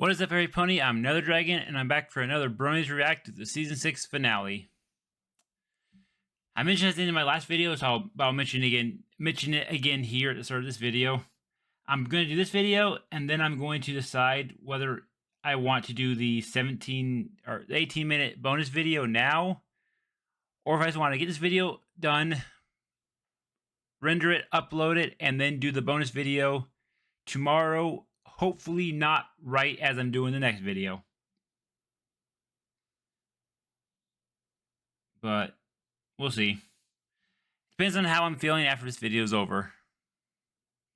What is up, Fairy Pony? I'm Another Dragon, and I'm back for another Bronies React to the Season 6 finale. I mentioned at the end of my last video, so I'll mention it again here at the start of this video. I'm going to do this video, and then I'm going to decide whether I want to do the 17 or 18-minute bonus video now, or if I just want to get this video done, render it, upload it, and then do the bonus video tomorrow. Hopefully not right as I'm doing the next video. But we'll see. Depends on how I'm feeling after this video is over.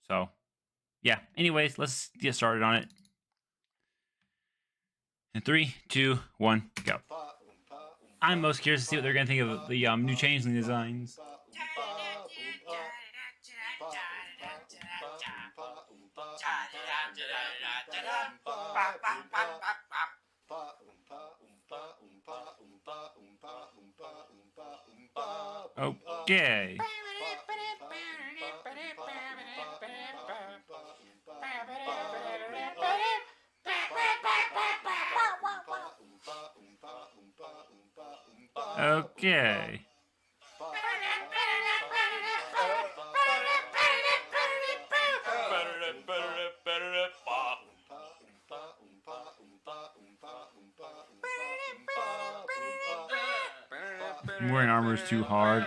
So, yeah. Anyways, let's get started on it. In 3, 2, 1, go. I'm most curious to see what they're going to think of the new changeling designs. Okay. Okay. Wearing armor is too hard.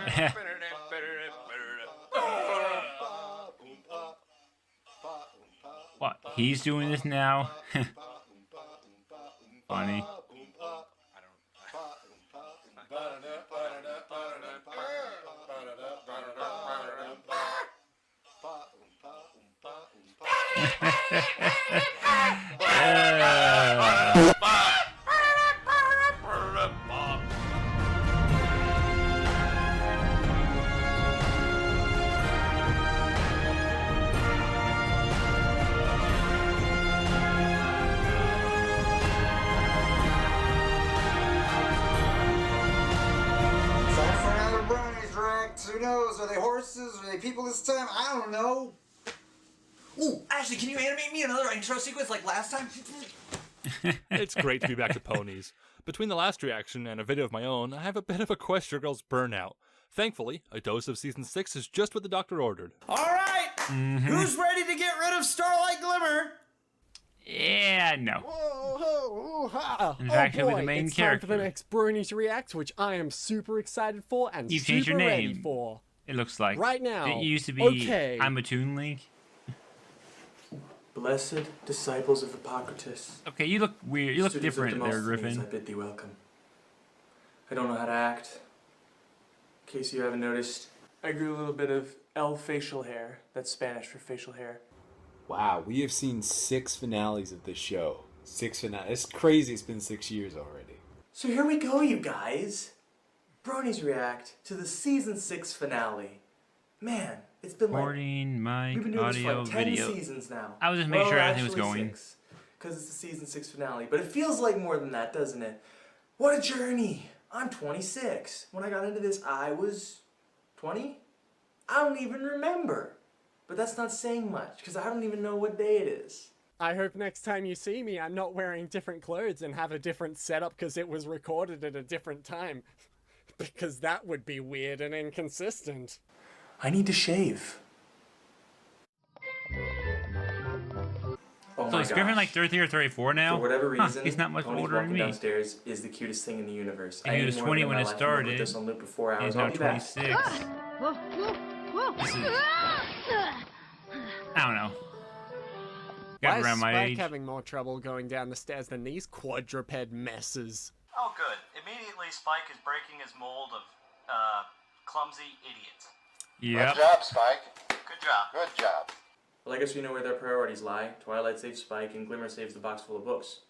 What? He's doing this now? Funny. Who knows? Are they horses? Are they people this time? I don't know. Ooh, Ashley, can you animate me another intro sequence like last time? It's great to be back to ponies. Between the last reaction and a video of my own, I have a bit of a Equestria Girls burnout. Thankfully, a dose of Season 6 is just what the doctor ordered. Alright! Who's ready to get rid of Starlight Glimmer? Yeah, no. Whoa, In fact, he'll be the main it's character. time for the next Bronies React, which I am super excited for and You've super changed your ready name. for. It looks like. Right now. It used to be Okay. I'm a Toon Link. Blessed disciples of Hippocrates. Okay, you look weird. You look Students of different there, Demosthenes, Griffin. I bid thee welcome. I don't know how to act. In case you haven't noticed, I grew a little bit of L facial hair. That's Spanish for facial hair. Wow, we have seen 6 finales of this show. 6 finales. It's crazy it's been 6 years already. So here we go, you guys. Bronies React to the Season 6 finale. Man, it's been like... Recording, mic, We've been doing audio, this for like 10 video. seasons now. I was just making sure everything was going. Because it's the Season 6 finale. But it feels like more than that, doesn't it? What a journey. I'm 26. When I got into this, I was 20? I don't even remember. But that's not saying much, because I don't even know what day it is. I hope next time you see me, I'm not wearing different clothes and have a different setup because it was recorded at a different time. Because that would be weird and inconsistent. I need to shave. Oh So my is Griffin gosh. like 33 or 34 now? For whatever reason, he's not much Tony's older than walking me. downstairs is the cutest thing in the universe. And he was 20 when it started. Put this on loop for 4 hours. He's I'll now be back. 26. This is, I don't know. Why Got is around my Spike age. having more trouble going down the stairs than these quadruped messes? Oh, good. Immediately, Spike is breaking his mold of clumsy idiot. Yep. Good job, Spike. Good job. Good job. Well, I guess we know where their priorities lie. Twilight saves Spike, and Glimmer saves the box full of books.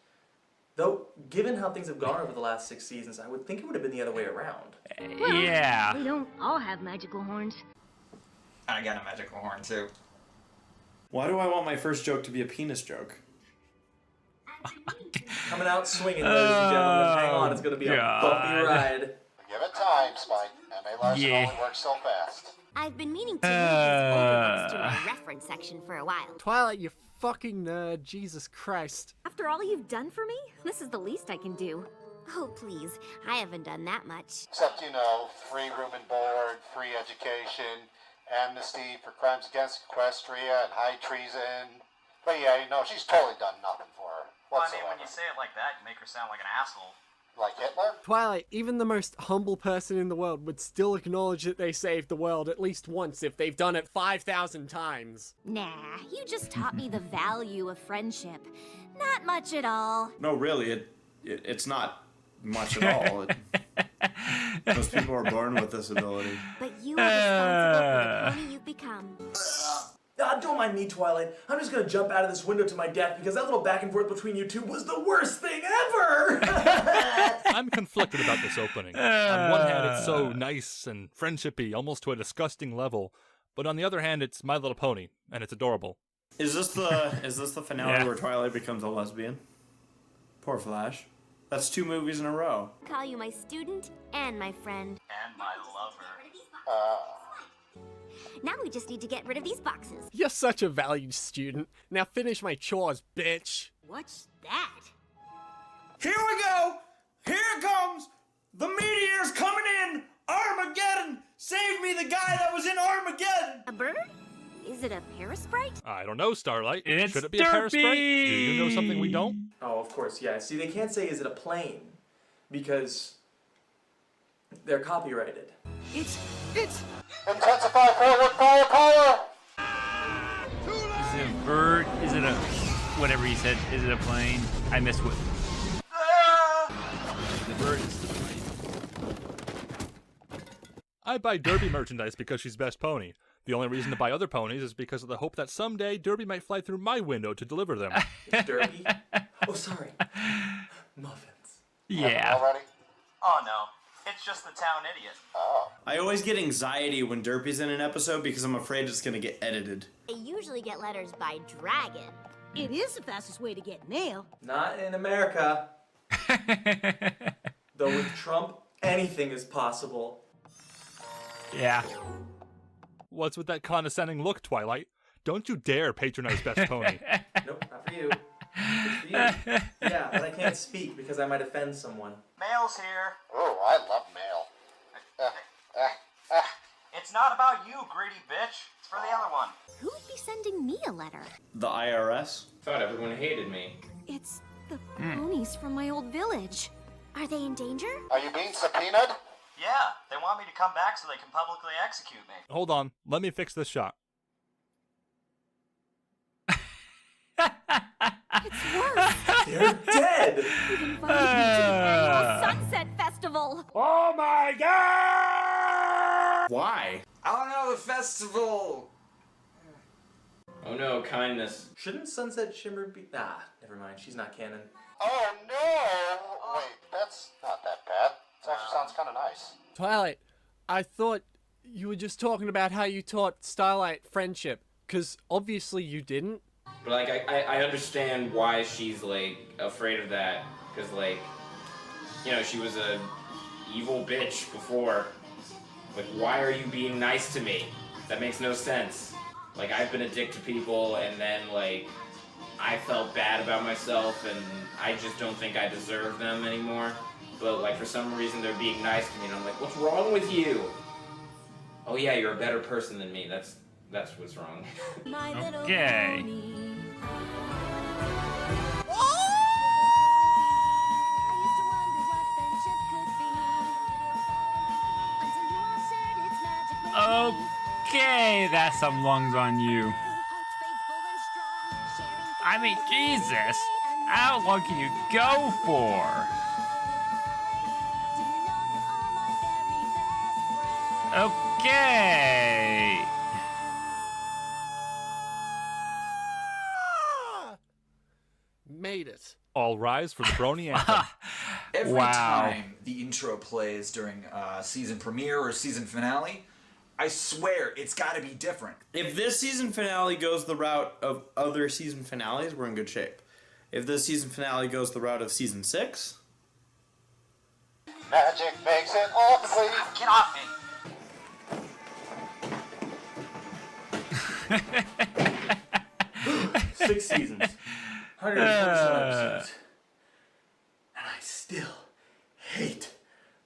Though, given how things have gone over the last 6 seasons, I would think it would have been the other way around. Yeah. We don't all have magical horns. I got a magical horn, too. Why do I want my first joke to be a penis joke? Coming out swinging, ladies and gentlemen. Hang on, it's going to be a bumpy God. ride. Give it time, Spike. M.A. Larson Yeah. only works so fast. I've been meaning to move this overlooks to my reference section for a while. Twilight, you fucking nerd. Jesus Christ. After all you've done for me, this is the least I can do. Oh, please. I haven't done that much. Except, free room and board, free education, amnesty for crimes against Equestria and high treason. But yeah, she's totally done nothing for her. Well, I mean, when you say it like that, you make her sound like an asshole. Like Hitler? Twilight, even the most humble person in the world would still acknowledge that they saved the world at least once if they've done it 5,000 times. Nah, you just taught me the value of friendship. Not much at all. No, really, it's not much at all. Most people are born with this ability. But you are responsible for the pony you've become. Don't mind me, Twilight. I'm just gonna jump out of this window to my death because that little back and forth between you two was the worst thing ever! I'm conflicted about this opening. On one hand, it's so nice and friendshipy, almost to a disgusting level. But on the other hand, it's My Little Pony, and it's adorable. Is this the finale Yeah. where Twilight becomes a lesbian? Poor Flash. That's 2 movies in a row. Call you my student and my friend. And my lover. Now we just need to get rid of these boxes. You're such a valued student. Now finish my chores, bitch. What's that? Here we go! Here it comes! The meteor's coming in! Armageddon! Save me, the guy that was in Armageddon! A bird? Is it a parasprite? I don't know, Starlight. It's Should it be a parasprite? Do you know something we don't? Oh, of course, yeah. See, they can't say, is it a plane? Because they're copyrighted. It's... Intensify forward fire power! Is it a bird? Is it a... Whatever he said. Is it a plane? I missed what... The bird is the plane. I buy Derby merchandise because she's best pony. The only reason to buy other ponies is because of the hope that someday Derby might fly through my window to deliver them. It's Derby? Oh, sorry. Muffins. Yeah. Already? Oh no, it's just the town idiot. Oh. I always get anxiety when Derpy's in an episode because I'm afraid it's gonna get edited. They usually get letters by dragon. It is the fastest way to get mail. Not in America. Though with Trump, anything is possible. Yeah. What's with that condescending look, Twilight? Don't you dare patronize Best Pony. Nope, not for you. It's for you. Yeah, but I can't speak because I might offend someone. Mail's here. Ooh, I love mail. It's not about you, greedy bitch. It's for the other one. Who would be sending me a letter? The IRS? Thought everyone hated me. It's the ponies from my old village. Are they in danger? Are you being subpoenaed? Yeah, they want me to come back so they can publicly execute me. Hold on, let me fix this shot. It's worse. They're dead! You've invited me to the annual Sunset Festival. Oh my god! Why? I don't know, the festival. Oh no, kindness. Shouldn't Sunset Shimmer be... Nah, never mind. She's not canon. Oh no! Wait, that's not that bad. It actually sounds kind of nice. Twilight, I thought you were just talking about how you taught Starlight friendship, because obviously you didn't. But like, I understand why she's like afraid of that, because like, she was a evil bitch before. Like, why are you being nice to me? That makes no sense. Like, I've been a dick to people, and then like, I felt bad about myself, and I just don't think I deserve them anymore. But like, for some reason they're being nice to me, and I'm like, what's wrong with you? Oh yeah, you're a better person than me. That's what's wrong. My little Okay. pony. Okay, that's some lungs on you. I mean, Jesus. How long can you go for? Okay. Made it. All rise for the Brony anthem. Every Wow. time the intro plays during season premiere or season finale, I swear it's got to be different. If this season finale goes the route of other season finales, we're in good shape. If this season finale goes the route of season 6, Magic makes it ugly. Get off me. 6 seasons. 147 episodes. And I still hate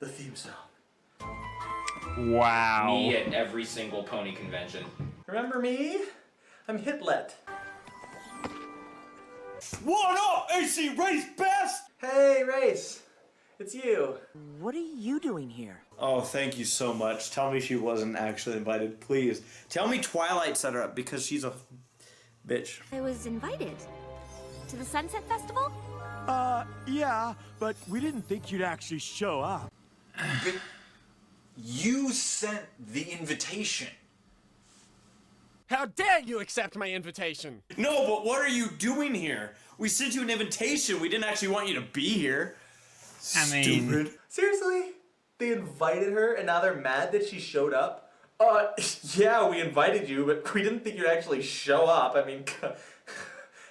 the theme song. Wow. Me at every single pony convention. Remember me? I'm Hitlet. What up, AC Race Best? Hey, Race. It's you. What are you doing here? Oh, thank you so much. Tell me she wasn't actually invited, please. Tell me Twilight set her up because she's a bitch. I was invited to the Sunset Festival. Yeah, but we didn't think you'd actually show up. But you sent the invitation. How dare you accept my invitation? No, but what are you doing here? We sent you an invitation. We didn't actually want you to be here. I mean, Stupid. Seriously? They invited her and now they're mad that she showed up? Yeah, we invited you, but we didn't think you'd actually show up. I mean,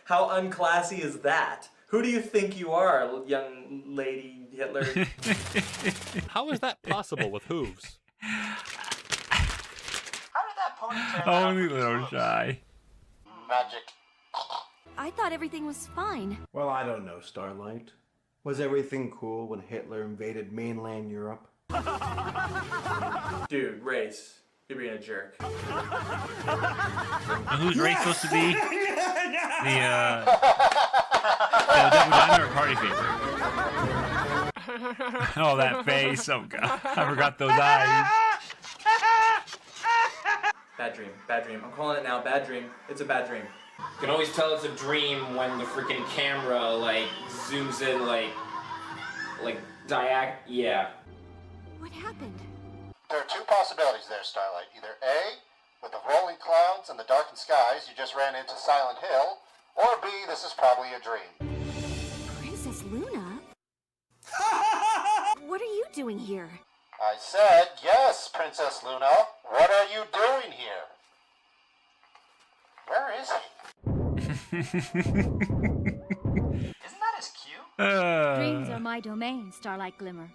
how unclassy is that? Who do you think you are, young lady Hitler? How is that possible with hooves? only little shy. Magic. I thought everything was fine. Well, I don't know, Starlight. Was everything cool when Hitler invaded mainland Europe? Dude, Race, you're being a jerk. And who's Ray supposed to be? The Devil Diner or Party Favor? Oh, that face. Oh, God. I forgot those eyes. Bad dream, bad dream. I'm calling it now, bad dream. It's a bad dream. You can always tell it's a dream when the freaking camera, like, zooms in, like yeah. What happened? There are two possibilities there, Starlight. Either A, with the rolling clouds and the darkened skies, you just ran into Silent Hill, or B, this is probably a dream. Princess Luna? What are you doing here? I said, yes, Princess Luna. What are you doing here? Where is he? Isn't that his cue? Dreams are my domain, Starlight Glimmer.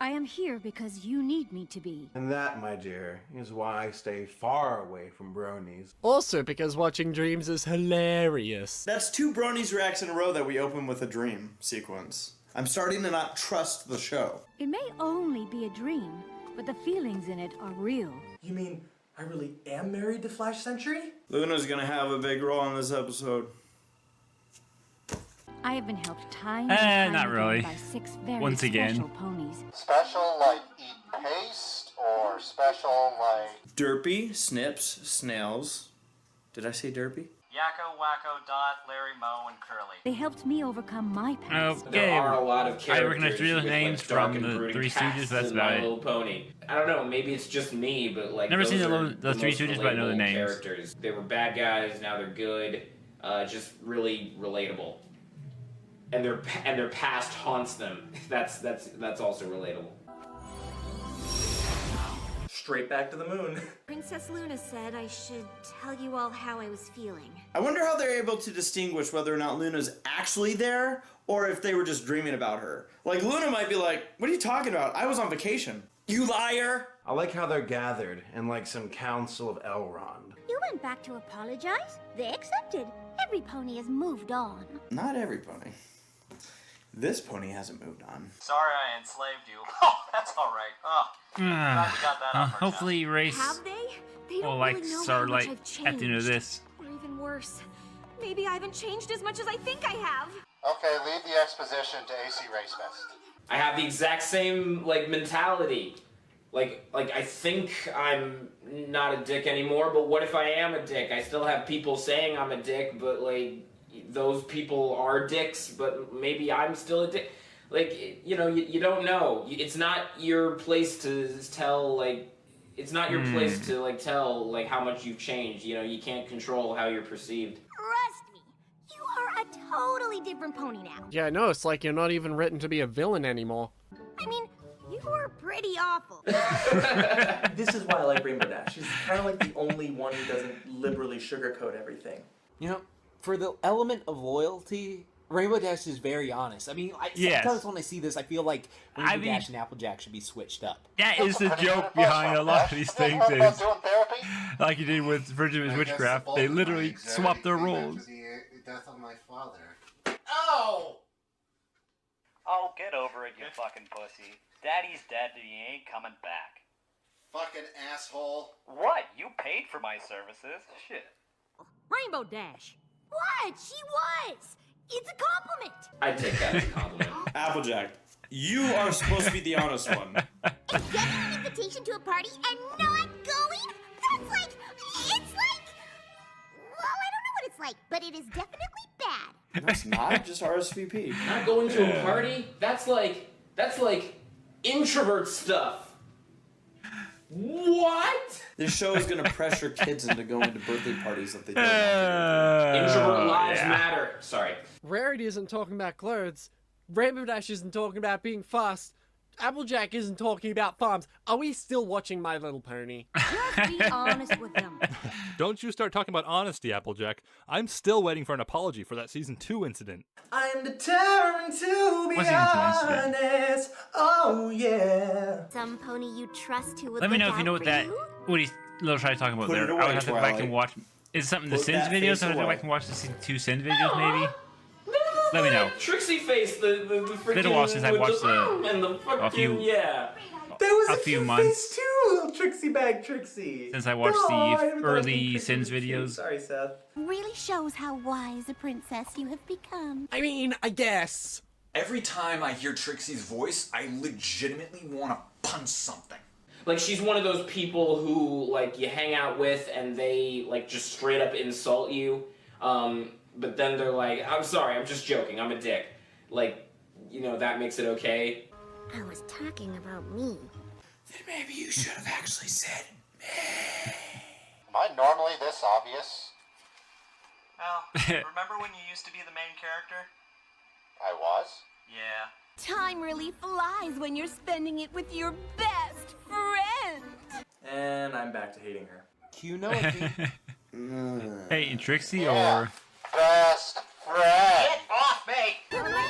I am here because you need me to be. And that, my dear, is why I stay far away from Bronies. Also because watching dreams is hilarious. That's 2 Bronies Reacts in a row that we open with a dream sequence. I'm starting to not trust the show. It may only be a dream, but the feelings in it are real. You mean I really am married to Flash Century? Luna's gonna have a big role in this episode. I have been helped time and time not again really. by 6 very Once again. special ponies. Special like eat paste, or special like... Derpy, Snips, Snails. Did I say Derpy? Yakko, Wacko, Dot, Larry, Moe, and Curly. They helped me overcome my past. Okay. There are a lot of I characters recognize 3 of those with, names like, dark from and the brooding Three Stooges, casts that's in about My it. Little Pony. I don't know, maybe it's just me, but like Never seen those the are Little- the Three most Stooges, but I know the relatable names. Characters. They were bad guys, now they're good. Just really relatable. And their past haunts them. That's also relatable. Straight back to the moon. Princess Luna said I should tell you all how I was feeling. I wonder how they're able to distinguish whether or not Luna's actually there or if they were just dreaming about her. Like, Luna might be like, what are you talking about? I was on vacation. You liar! I like how they're gathered in like some council of Elrond. You went back to apologize. They accepted. Every pony has moved on. Not every pony. This pony hasn't moved on. Sorry I enslaved you. Oh, that's alright. Oh, glad we got that off our Hopefully Race Have they? They will don't like really know how much Starlight I've changed. at the end of this. Or even worse, maybe I haven't changed as much as I think I have. Okay, leave the exposition to AC Race Fest. I have the exact same like mentality. Like I think I'm not a dick anymore, but what if I am a dick? I still have people saying I'm a dick, but like those people are dicks, but maybe I'm still a dick. Like, you know, you don't know. It's not your place to tell, like, it's not your place to, like, tell, like, how much you've changed. You know, you can't control how you're perceived. Trust me, you are a totally different pony now. Yeah, no, it's like you're not even written to be a villain anymore. I mean, you were pretty awful. This is why I like Rainbow Dash. She's kind of like the only one who doesn't liberally sugarcoat everything. You know, for the element of loyalty, Rainbow Dash is very honest. I mean, Yes. sometimes when I see this, I feel like Rainbow I mean- Dash and Applejack should be switched up. That is the joke behind a lot of these things is, like you did with Virgin Witchcraft, they literally swapped their roles. The death of my father. asshole! Oh, get over it, you fucking pussy. Daddy's dead and he ain't coming back. Fucking asshole. What? You paid for my services. Shit. Rainbow Dash. What? She was. It's a compliment. I take that as a compliment. Applejack, you are supposed to be the honest one. Getting an invitation to a party and not going? That's like, it's like, well, I don't know what it's like, but it is definitely bad. That's not just RSVP. Not going to a party? That's like introvert stuff. What? This show is gonna pressure kids into going to birthday parties that they don't want to go to. Introvert lives matter. Sorry. Rarity isn't talking about clothes. Rainbow Dash isn't talking about being fast. Applejack isn't talking about farms. Are we still watching My Little Pony? Just be honest with them. Don't you start talking about honesty, Applejack. I'm still waiting for an apology for that season 2 incident. I'm determined to be honest. Oh yeah. Some pony you trust who would Let me look know if you out know what for that you? what he's little try talking about Put there. it away, I would have to go back and Twilight. watch. Is it something the Put Sins that videos? face I would have to go away. back and watch the season 2 Sins videos maybe. Let me know. Trixie face, the freaking... Been a while since I with watched and the fucking, a few- yeah. There was a a few cute months. face too, little Trixie bag Trixie. since I watched No, I the haven't early watched Sins Trixie. videos. Sorry, Seth. Really shows how wise a princess you have become. I mean, I guess. Every time I hear Trixie's voice, I legitimately want to punch something. Like, she's one of those people who, like, you hang out with and they, like, just straight up insult you. But then they're like, I'm sorry, I'm just joking, I'm a dick. Like, you know, that makes it okay. I was talking about me. Then maybe you should have actually said Am I normally this obvious? Well, remember when you used to be the main character? I was? Yeah. Time really flies when you're spending it with your best friend. And I'm back to hating her. You know it. Hey, and Trixie or Best friend. Get off me! See you later.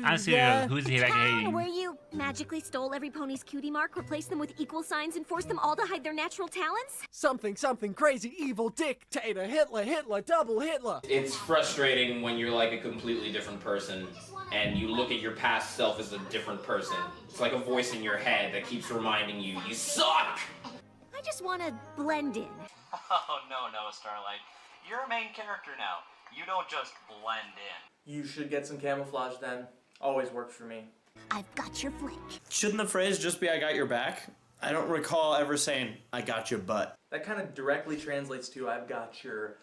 honestly, who's he back hating? Where you magically stole every pony's cutie mark, replaced them with equal signs, and forced them all to hide their natural talents? Something, crazy, evil, dictator, Hitler, double Hitler. It's frustrating when you're, like, a completely different person and you look at your past self as a different person. It's like a voice in your head that keeps reminding you, you suck! I just want to blend in. Oh, no, Starlight. You're a main character now. You don't just blend in. You should get some camouflage then. Always works for me. I've got your flick. Shouldn't the phrase just be I got your back? I don't recall ever saying I got your butt. That kind of directly translates to I've got your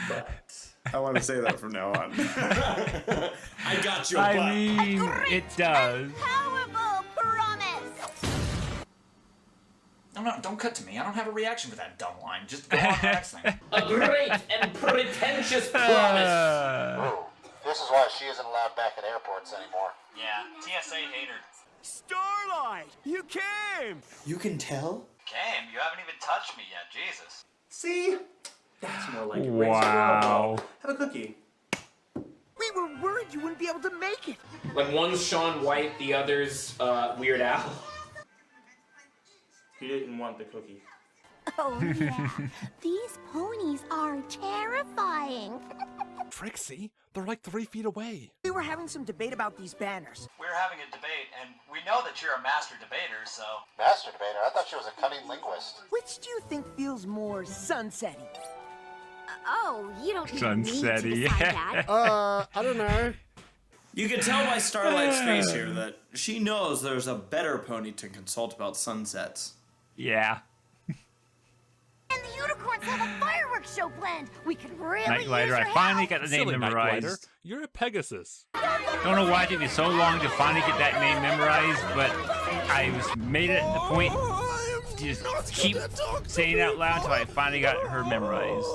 butt. I want to say that from now on. I got your butt. I mean, it does. Powerful promise. No, don't cut to me. I don't have a reaction for that dumb line. Just go on to the next thing. A great and pretentious promise! Ooh, this is why she isn't allowed back at airports anymore. Yeah, TSA hater. Starlight, you came! You can tell? Cam, you haven't even touched me yet, Jesus. See? That's more like it. Wow. Have a cookie. We were worried you wouldn't be able to make it. Like, one's Shaun White, the other's Weird Al. He didn't want the cookie. Oh, yeah. These ponies are terrifying. Trixie, they're like 3 feet away. We were having some debate about these banners. We're having a debate, and we know that you're a master debater, so... Master debater? I thought she was a cunning linguist. Which do you think feels more sunsetty? Oh, you don't need me to Sunsetty. decide that. I don't know. You can tell by Starlight's face here that she knows there's a better pony to consult about sunsets. Yeah. And the unicorns have a fireworks show planned. We could really Night use Glider, your I finally help. got the name Silly Night Glider, memorized. you're a Pegasus. Don't know why it took me so long to finally get that name memorized, but I made it at the point to just keep saying it out loud until I finally got her memorized.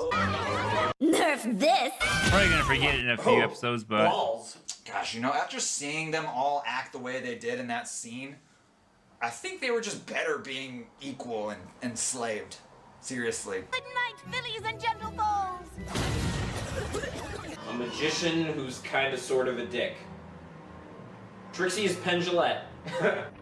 Nerf this. Probably gonna forget it in a few episodes, but Balls. Gosh, you know, after seeing them all act the way they did in that scene, I think they were just better being equal and enslaved. Seriously. Good night, fillies and gentlefolds. A magician who's kind of sort of a dick. Trixie is Penn Jillette.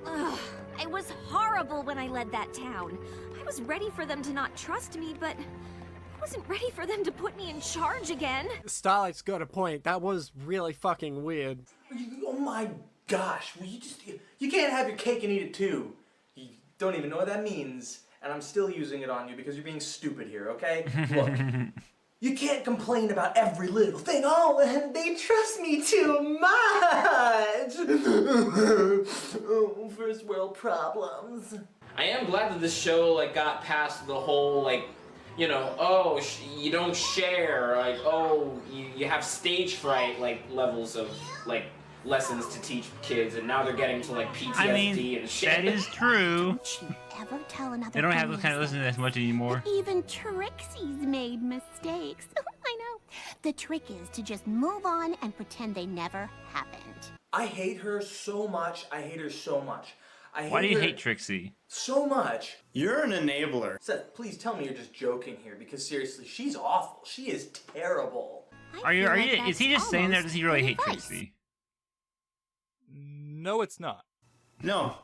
Ugh, it was horrible when I led that town. I was ready for them to not trust me, but I wasn't ready for them to put me in charge again. Starlight's got a point. That was really fucking weird. Oh my gosh, will you can't have your cake and eat it too. You don't even know what that means, and I'm still using it on you because you're being stupid here, okay? Look, you can't complain about every little thing. Oh, and they trust me too much. Oh, first world problems. I am glad that this show like got past the whole like, you know, oh you don't share, like oh you have stage fright like levels of like lessons to teach kids, and now they're getting to like PTSD I mean, and shit. that is true. Don't you ever tell another They don't have those pony kind of lessons as much anymore. even Trixie's made mistakes. I know. The trick is to just move on and pretend they never happened. I hate her so much. I hate her so much. Why do you hate Trixie? So much. You're an enabler. Seth, please tell me you're just joking here, because seriously, she's awful. She is terrible. Is he just saying that, or does he really hate Trixie? No, it's not. No.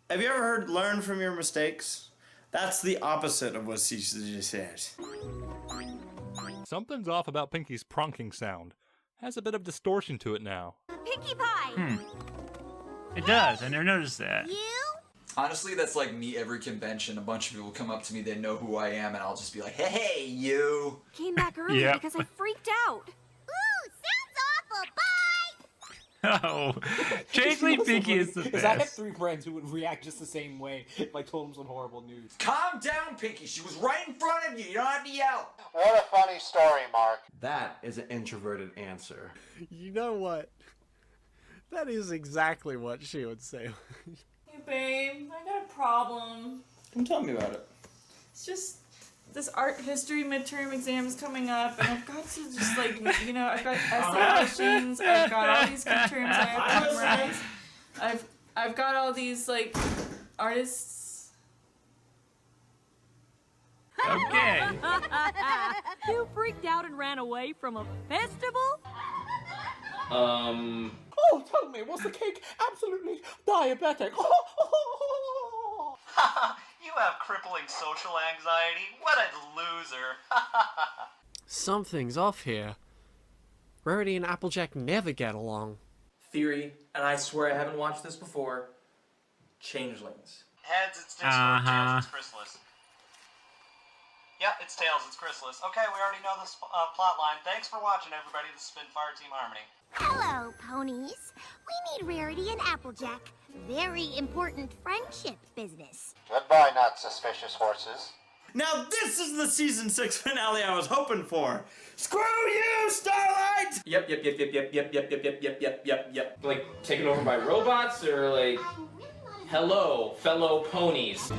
Have you ever heard learn from your mistakes? That's the opposite of what she just said. Something's off about Pinky's pronking sound. Has a bit of distortion to it now. Pinkie Pie! It does. I never noticed that. Honestly, that's like me every convention. A bunch of people come up to me, they know who I am, and I'll just be like, hey, you. Came back early because I freaked out. Ooh, sounds awful. Bye! Oh, Chasing Pinky is the Because I have best. 3 friends who would react just the same way if I told them some horrible news. Calm down, Pinky. She was right in front of you. You don't have to yell. What a funny story, Mark. That is an introverted answer. You know what? That is exactly what she would say. Hey babe, I got a problem. Come tell me about it. It's just this art history midterm exam is coming up, and I've got to just like, you know, I've got essay questions, I've got all these good terms I have to memorize. I've got all these like artists. Okay. You freaked out and ran away from a festival? Oh, tell me, was the cake absolutely diabetic? You have crippling social anxiety? What a loser. Something's off here. Rarity and Applejack never get along. Theory, and I swear I haven't watched this before. Changelings. Heads, it's Discord. Tails, it's Chrysalis. Yeah, it's Tails, it's Chrysalis. Okay, we already know this plot line. Thanks for watching, everybody. This has been Fire Team Harmony. Hello, ponies. We need Rarity and Applejack. Very important friendship business. Goodbye, not suspicious horses. Now this is the season 6 finale I was hoping for. Screw you, Starlight! Yep. Like taken over by robots, or like, hello, fellow ponies.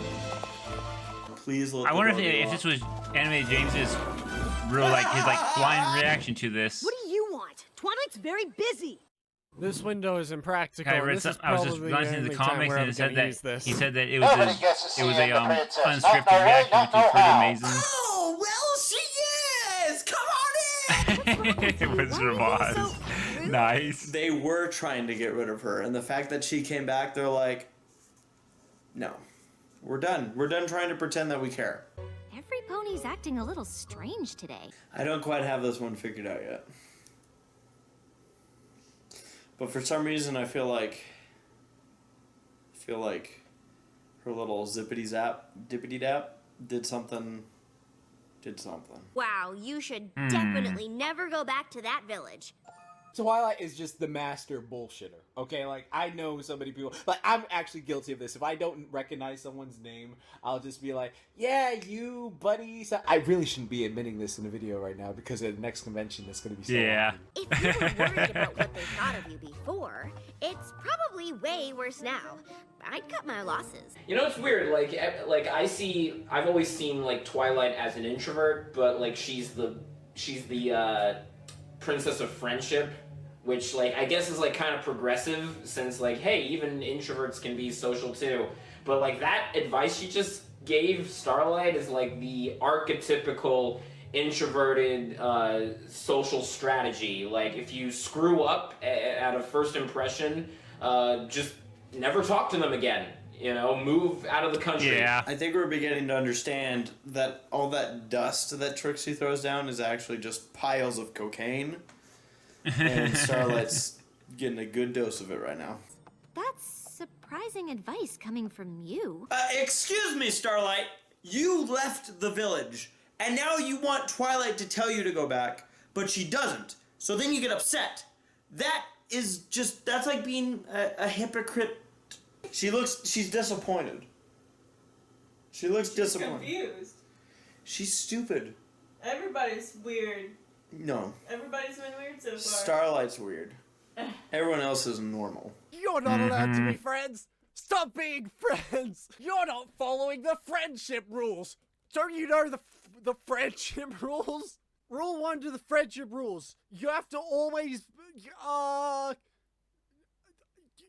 Please let I wonder if this was Animated James's real his blind reaction to this. What do you want? Twilight's very busy. This window is impractical. I read This is I was just probably glancing at the comics, and it said that he said that it was Nobody gets to see it was it, a the princess. unscripted Not no way, reaction, not which is no pretty how. amazing. Oh, well, she is! Come on in! Wizard of Oz. Nice. They were trying to get rid of her, and the fact that she came back, they're like, no. We're done. We're done trying to pretend that we care. Every pony's acting a little strange today. I don't quite have this one figured out yet. But for some reason, I feel like her little zippity zap, dippity dap did something. Wow, you should definitely never go back to that village. Twilight is just the master bullshitter, okay? Like, I know so many people, like, I'm actually guilty of this. If I don't recognize someone's name, I'll just be like, yeah, you, buddy. So I really shouldn't be admitting this in a video right now, because at the next convention, it's going to be so awkward. If you were worried about what they thought of you before, it's probably way worse now. I'd cut my losses. You know, it's weird. Like I've always seen like Twilight as an introvert, but like she's the princess of friendship, which like I guess is like kind of progressive, since like, hey, even introverts can be social too. But like that advice she just gave Starlight is like the archetypical introverted social strategy. Like if you screw up at a first impression, just never talk to them again. You know, move out of the country. Yeah. I think we're beginning to understand that all that dust that Trixie throws down is actually just piles of cocaine. And Starlight's getting a good dose of it right now. That's surprising advice coming from you. Excuse me, Starlight. You left the village, and now you want Twilight to tell you to go back, but she doesn't. So then you get upset. That's like being a hypocrite. She's disappointed. She looks disappointed. Confused. She's stupid. Everybody's weird. No. Everybody's been weird so far. Starlight's weird. Everyone else is normal. You're not allowed to be friends. Stop being friends. You're not following the friendship rules. Don't you know the friendship rules? Rule 1 to the friendship rules. You have to always,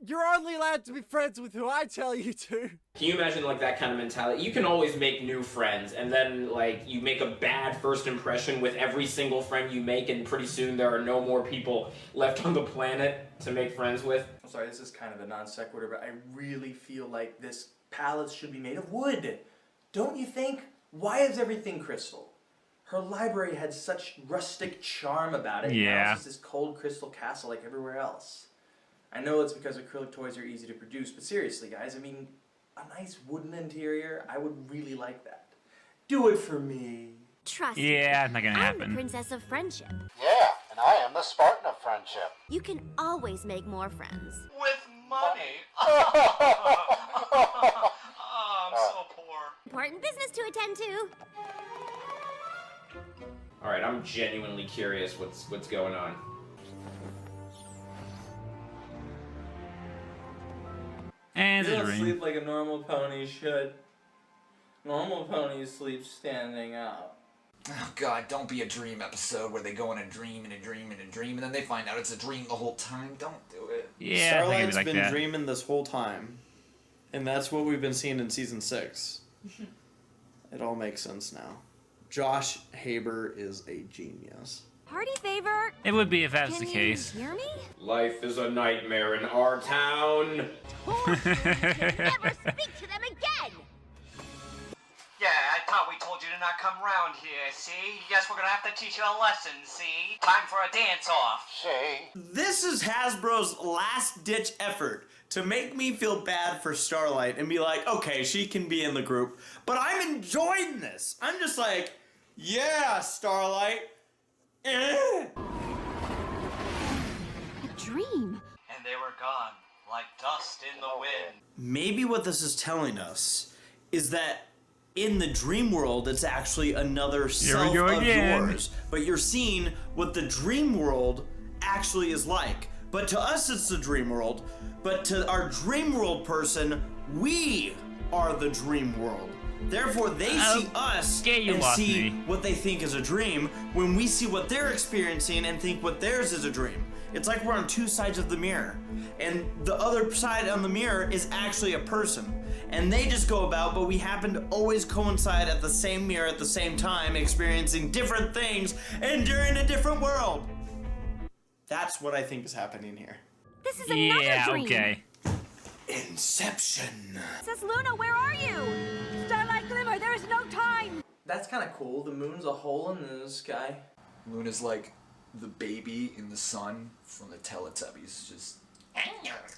you're only allowed to be friends with who I tell you to. Can you imagine like that kind of mentality? You can always make new friends, and then like you make a bad first impression with every single friend you make, and pretty soon there are no more people left on the planet to make friends with. I'm sorry, this is kind of a non sequitur, but I really feel like this palette should be made of wood. Don't you think? Why is everything crystal? Her library had such rustic charm about it. Yeah. Now it's just this cold crystal castle like everywhere else. I know it's because acrylic toys are easy to produce, but seriously, guys, I mean, a nice wooden interior, I would really like that. Do it for me. Trust me. Yeah, it's not gonna happen. I'm the princess of friendship. Yeah, and I am the Spartan of friendship. You can always make more friends. With money. Oh, I'm so poor. Important business to attend to. All right, I'm genuinely curious what's going on. And You it's a don't dream. sleep like a normal pony should. Normal ponies sleep standing up. Oh god, don't be a dream episode where they go in a dream and a dream and a dream and then they find out it's a dream the whole time. Don't do it. Yeah, Starlight's like been that. dreaming this whole time. And that's what we've been seeing in season 6. It all makes sense now. Josh Haber is a genius. Party favor. It would be if that's the Can case. you hear me? Life is a nightmare in our town. Never speak to them again. Yeah, I thought we told you to not come round here, see? Guess we're gonna have to teach you a lesson, see? Time for a dance-off. Shay. This is Hasbro's last-ditch effort to make me feel bad for Starlight and be like, okay, she can be in the group, but I'm enjoying this. I'm just like, yeah, Starlight. A dream. And they were gone, like dust in the wind. Maybe what this is telling us is that in the dream world, it's actually another self go of again. yours. But you're seeing what the dream world actually is like. But to us, it's the dream world. But to our dream world person, we are the dream world. Therefore, they see us and see what they think is a dream when we see what they're experiencing and think what theirs is a dream. It's like we're on two sides of the mirror. And the other side on the mirror is actually a person. And they just go about, but we happen to always coincide at the same mirror at the same time, experiencing different things and during a different world. That's what I think is happening here. This is another dream. Okay. Inception. Princess Luna, where are you? Starlight Glimmer, there is no time. That's kind of cool. The moon's a hole in the sky. Luna's like the baby in the sun from the Teletubbies. Just.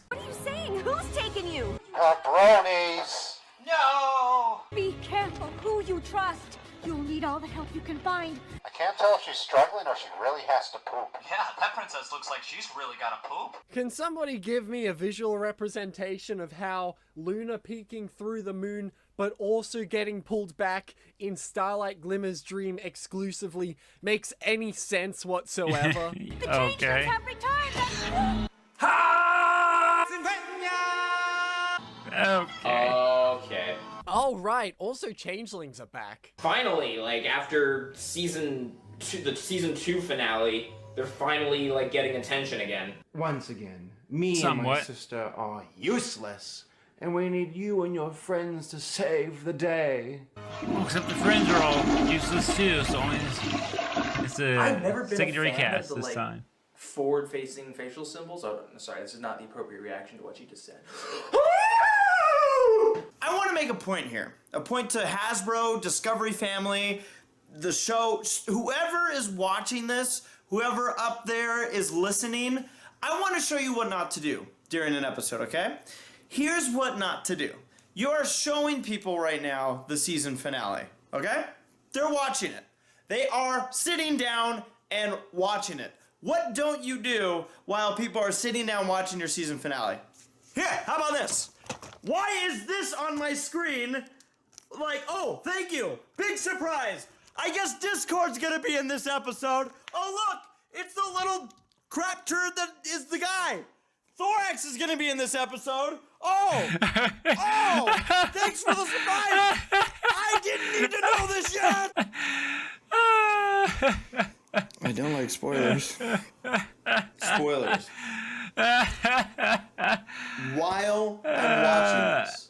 What are you saying? Who's taking you? Bronies. No! Be careful who you trust. You'll need all the help you can find. I can't tell if she's struggling or she really has to poop. Yeah, that princess looks like she's really got to poop. Can somebody give me a visual representation of how Luna peeking through the moon, but also getting pulled back in Starlight Glimmer's dream exclusively makes any sense whatsoever? Okay. Have returned. Okay. Okay. Oh, right. Also, changelings are back. Finally, like after the season 2 finale, they're finally like getting attention again. Once again, me and Somewhat. my sister are useless, and we need you and your friends to save the day. Well, except the friends are all useless too, so only it's I've never a been secondary a fan cast of the, this time. forward-facing facial symbols. Oh, sorry, this is not the appropriate reaction to what you just said. I want to make a point here. A point to Hasbro, Discovery Family, the show, whoever is watching this, whoever up there is listening, I want to show you what not to do during an episode, okay? Here's what not to do. You are showing people right now the season finale, okay? They're watching it. They are sitting down and watching it. What don't you do while people are sitting down watching your season finale? Here, how about this? Why is this on my screen? Like, oh, thank you. Big surprise. I guess Discord's gonna be in this episode. Oh, look, it's the little crap turd that is the guy. Thorax is gonna be in this episode. Oh, thanks for the surprise. I didn't need to know this yet. I don't like spoilers. Spoilers. While I'm watching this,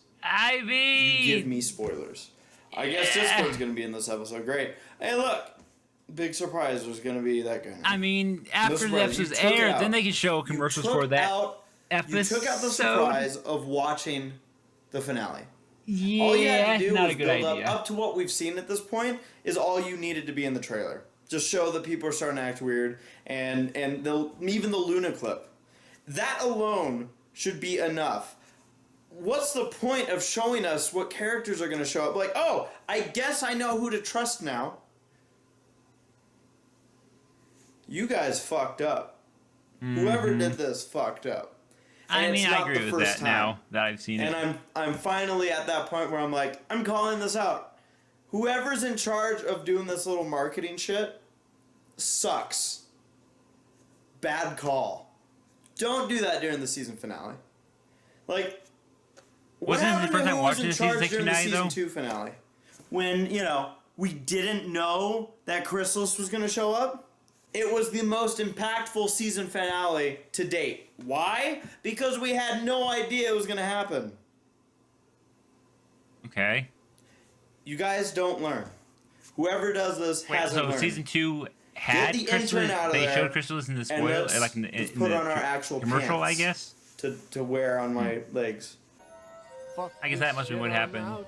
you give me spoilers. I guess Discord's gonna be in this episode. Great. Hey, look. Big surprise. There's gonna be that guy. I mean, after the episode's aired, then they can show commercials for that episode. You took out the surprise of watching the finale. Yeah, all you had to do not was a good build idea. up to what we've seen at this point is all you needed to be in the trailer. Just show that people are starting to act weird, and even the Luna clip. That alone should be enough. What's the point of showing us what characters are going to show up? Like, oh, I guess I know who to trust now. You guys fucked up. Whoever did this fucked up. And I mean, it's I not agree the with first that time. now that I've seen it. And I'm finally at that point where I'm like, I'm calling this out. Whoever's in charge of doing this little marketing shit sucks. Bad call. Don't do that during the season finale. Like, what Wasn't it the happened first to time who was watching in the season charge 6 during the finale, season though? 2 finale? When, we didn't know that Chrysalis was going to show up? It was the most impactful season finale to date. Why? Because we had no idea it was going to happen. Okay. You guys don't learn. Whoever does this hasn't so learned. season 2 had Get the Chrysalis. intern out of They there, showed Chrysalis in the and spoiler, let's- like in let's the put on our actual commercial, I pants guess. to wear on my legs. I guess that must be what happened.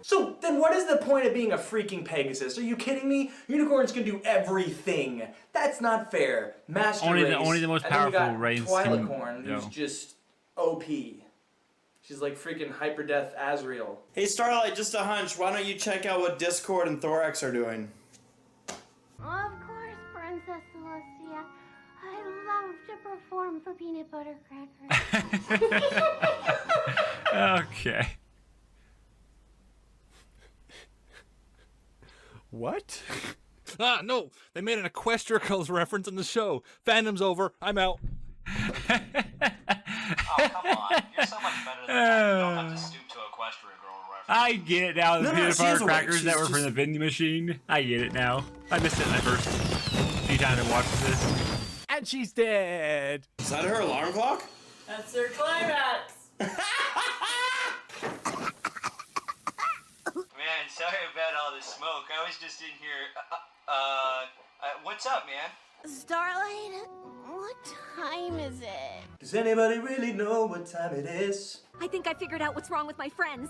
So then what is the point of being a freaking Pegasus? Are you kidding me? Unicorns can do everything. That's not fair. Master Only the- Race, only the most and then we powerful got race Twilight can Corn, who's go. just OP. She's like freaking hyper death Azrael. Hey Starlight, just a hunch. Why don't you check out what Discord and Thorax are doing? Of course, Princess Celestia. I love to perform for peanut butter crackers. Okay. What? Ah, no! They made an Equestria Girls reference in the show. Fandom's over. I'm out. Oh, come on. You're so much better than that. You don't have to stoop to Equestria Girl reference. I get it now. The No, peanut she butter is awake. crackers She's that were from just- the vending machine. I get it now. I missed it in the first few times I watched this. And she's dead. Is that her alarm clock? That's their climax. Man, sorry about all the smoke. I was just in here. What's up, man? Starlight, what time is it? Does anybody really know what time it is? I think I figured out what's wrong with my friends.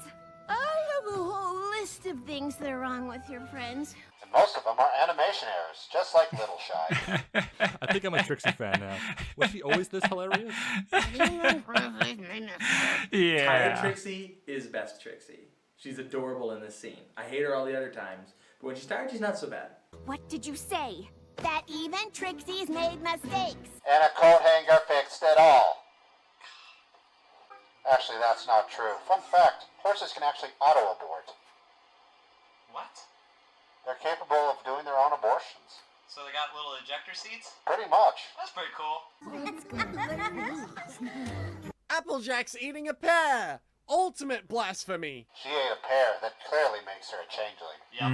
I have a whole list of things that are wrong with your friends. And most of them are animation errors, just like Little Shy. I think I'm a Trixie fan now. Was she always this hilarious? Yeah. Tired Trixie is best Trixie. She's adorable in this scene. I hate her all the other times, but when she's tired, she's not so bad. What did you say? That even Trixie's made mistakes. And a coat hanger fixed it all. Actually, that's not true. Fun fact, horses can actually auto-abort. What? They're capable of doing their own abortions. So they got little ejector seats? Pretty much. That's pretty cool. Applejack's eating a pear. Ultimate blasphemy. She ate a pear that clearly makes her a changeling. Yep.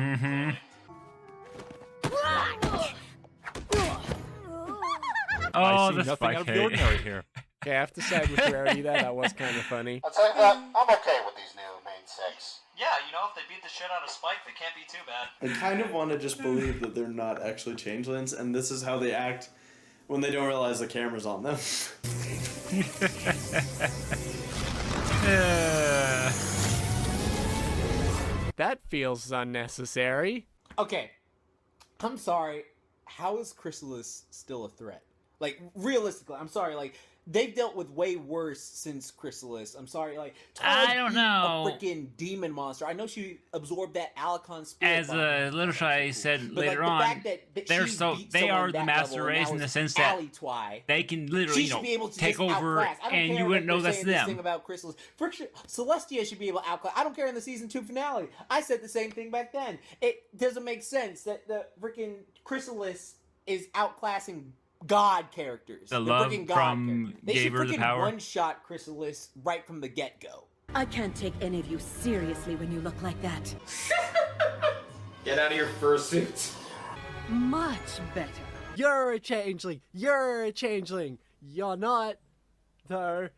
Oh, I see the nothing spike out of the hate. ordinary here. Yeah, I have to side with Rarity there. That was kind of funny. I'll tell you what, I'm okay with these new main six. Yeah, if they beat the shit out of Spike, they can't be too bad. I kind of want to just believe that they're not actually changelings, and this is how they act when they don't realize the camera's on them. That feels unnecessary. Okay, I'm sorry. How is Chrysalis still a threat? Like, realistically, I'm sorry. Like, they've dealt with way worse since Chrysalis. I'm sorry. Like, I don't know. A freaking demon monster. I know she absorbed that Alicon spirit. As Little Shy said But, later like, the on, fact that they are the master race in the sense that they can literally, take over, and you wouldn't know that's them. Thing about Chrysalis. Celestia should be able to outclass. I don't care in the season 2 finale. I said the same thing back then. It doesn't make sense that the freaking Chrysalis is outclassing God characters. The love from gave her the power. They should one-shot Chrysalis right from the get-go. I can't take any of you seriously when you look like that. Get out of your fursuit. Much better. You're a changeling. You're a changeling. You're not, though.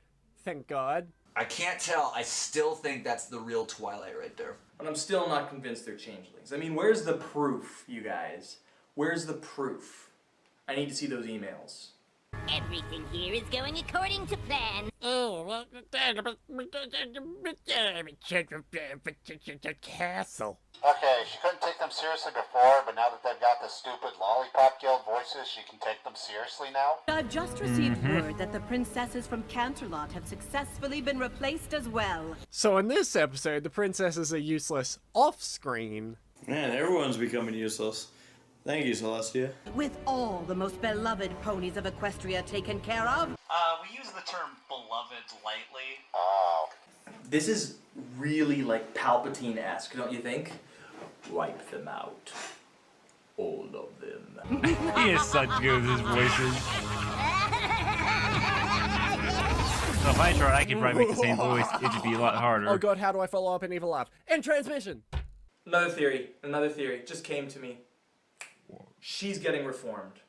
Thank God. I can't tell. I still think that's the real Twilight right there. But I'm still not convinced they're changelings. I mean, where's the proof, you guys? Where's the proof? I need to see those emails. Everything here is going according to plan. Castle. Okay, she couldn't take them seriously before, but now that they've got the stupid Lollipop Guild voices, she can take them seriously now? I've just received word that the princesses from Canterlot have successfully been replaced as well. So in this episode, the princesses are useless off-screen. Man, everyone's becoming useless. Thank you, Celestia. With all the most beloved ponies of Equestria taken care of. We use the term beloved lightly. Oh. This is really like Palpatine-esque, don't you think? Wipe them out. All of them. He is such good with his voices. So if I tried, I could probably make the same voice. It'd just be a lot harder. Oh God, how do I follow up an evil laugh? In transmission! Another theory just came to me. She's getting reformed.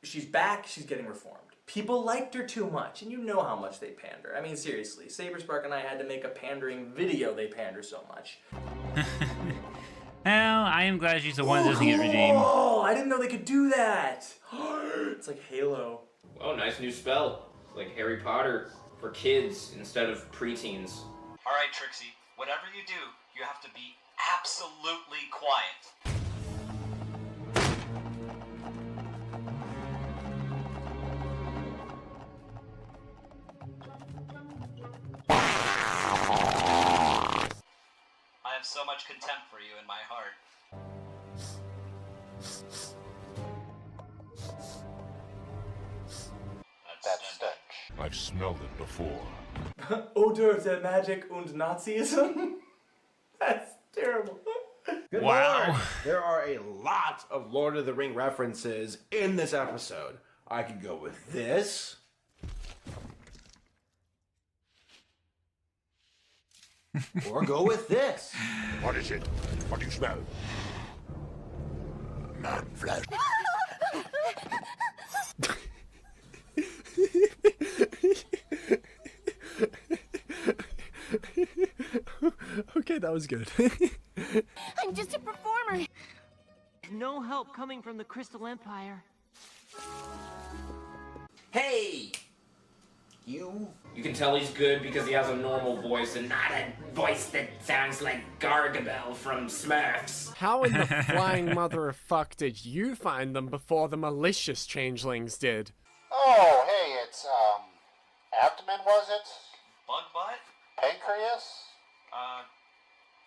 She's back, she's getting reformed. People liked her too much, and you know how much they pander. I mean, seriously, Saberspark and I had to make a pandering video, they pander so much. Well, I am glad she's the one that doesn't get redeemed. Oh, I didn't know they could do that! It's like Halo. Oh, nice new spell. Like Harry Potter for kids instead of preteens. Alright, Trixie, whatever you do, you have to be absolutely quiet. I have so much contempt for you in my heart. That stench. I've smelled it before. Odor der Magic und Nazism? That's terrible. Good Lord. There are a lot of Lord of the Ring references in this episode. I could go with this. Or go with this. What is it? What do you smell? Man flesh. Okay, that was good. I'm just a performer. No help coming from the Crystal Empire. Hey! You can tell he's good because he has a normal voice and not a voice that sounds like Gargamel from Smurfs. How in the flying mother of fuck did you find them before the malicious changelings did? Oh, hey, it's, abdomen, was it? Bug butt? Pancreas?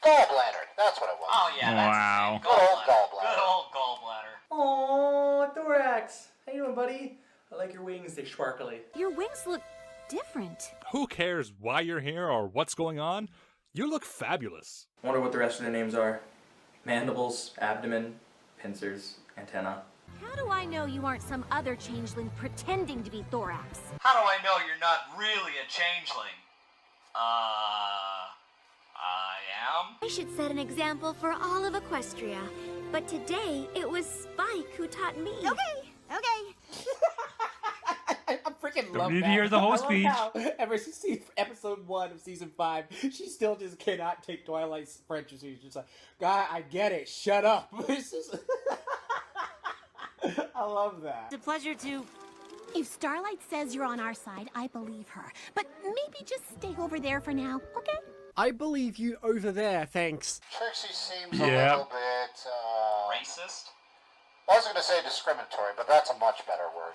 Gallbladder. That's what it was. Oh, yeah, that's wow. Good old gallbladder. Good old gallbladder. Aww, Thorax. How you doing, buddy? I like your wings, they're sparkly. Your wings look different. Who cares why you're here or what's going on? You look fabulous. Wonder what the rest of their names are. Mandibles, abdomen, pincers, antenna. How do I know you aren't some other changeling pretending to be Thorax? How do I know you're not really a changeling? I am? I should set an example for all of Equestria. But today, it was Spike who taught me. Okay. I freaking Don't love need to that. hear the whole I love speech. how ever since episode 1 of season 5, she still just cannot take Twilight's French. She's just like, God, I get it. Shut up. It's just... I love that. It's a pleasure to... If Starlight says you're on our side, I believe her. But maybe just stay over there for now, okay? I believe you over there, thanks. Trixie seems a Yeah. little bit, Racist? I was gonna say discriminatory, but that's a much better word.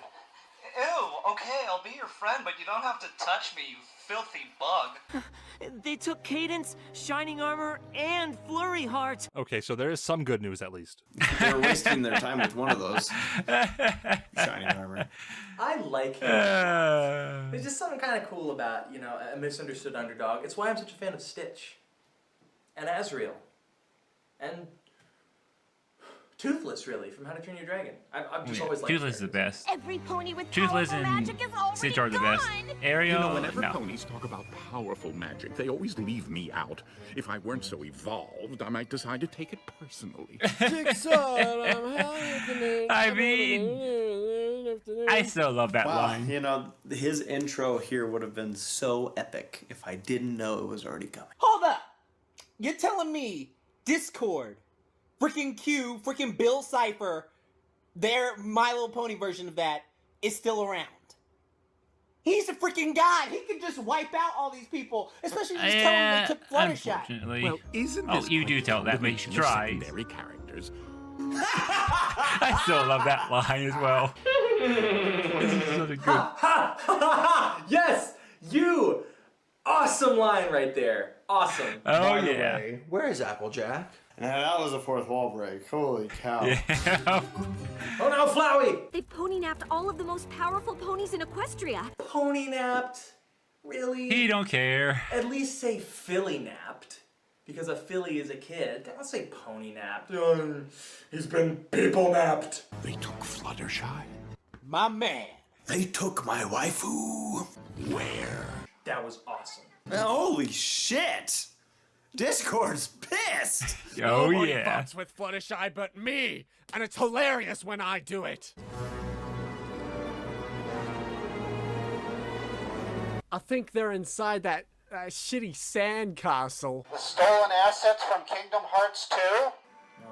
Ew, okay, I'll be your friend, but you don't have to touch me, you filthy bug. They took Cadence, Shining Armor, and Flurry Heart. Okay, so there is some good news at least. They're wasting their time with one of those. Shining armor. I like him. There's just something kind of cool about, you know, a misunderstood underdog. It's why I'm such a fan of Stitch. And Azrael. And Toothless, really, from How to Train Your Dragon. I've just always liked Toothless is the best. Every pony with Toothless powerful and magic is already Stitch are the best. gone. Ariel, You know, whenever no. ponies talk about powerful magic, they always leave me out. If I weren't so evolved, I might decide to take it personally. I mean, I still love that Wow, line. you know, his intro here would have been so epic if I didn't know it was already coming. Hold up! You're telling me Discord, freaking Q, freaking Bill Cipher, their My Little Pony version of that is still around? He's a freaking god. He can just wipe out all these people, especially just tell them they took Fluttershy. Unfortunately. Well, isn't Oh, this you do tell that, but you combination should of try. secondary characters? I still love that line as well. This is such a good. Yes! You! Awesome line right there. Awesome. Oh, By the yeah. way, where is Applejack? And that was a fourth wall break. Holy cow. Yeah. Oh no, Flowey! They pony napped all of the most powerful ponies in Equestria. Pony napped? Really? He don't care. At least say filly napped. Because a filly is a kid. Don't say pony napped. He's been people napped. They took Fluttershy. My man. They took my waifu. Where? That was awesome. Holy shit. Discord's pissed. Oh, Nobody yeah. fucks with Fluttershy but me, and it's hilarious when I do it. I think they're inside that shitty sand castle. The stolen assets from Kingdom Hearts 2?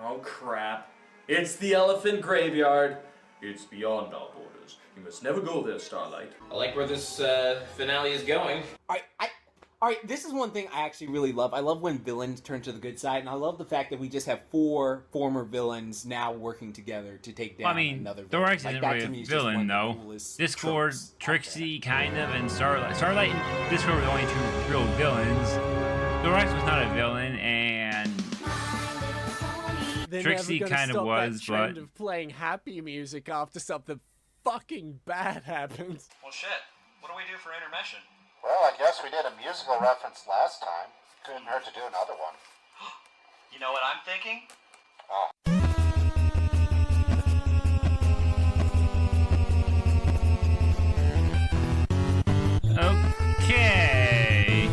Oh crap. It's the elephant graveyard. It's beyond our borders. You must never go there, Starlight. I like where this finale is going. Alright, this is one thing I actually really love. I love when villains turn to the good side, and I love the fact that we just have 4 former villains now working together to take down Well, I mean, another villain. Thorax Like, isn't that really to me a is just one villain, of the though. coolest Discord, tropes. Trixie, kind of, and Starlight. Starlight and Discord were the only 2 real villains. Thorax was not a villain, and They're Trixie never gonna kind of stop was, that trend but of playing happy music after something fucking bad happens. Well, shit. What do we do for intermission? Well, I guess we did a musical reference last time. Couldn't hurt to do another one. You know what I'm thinking? okay.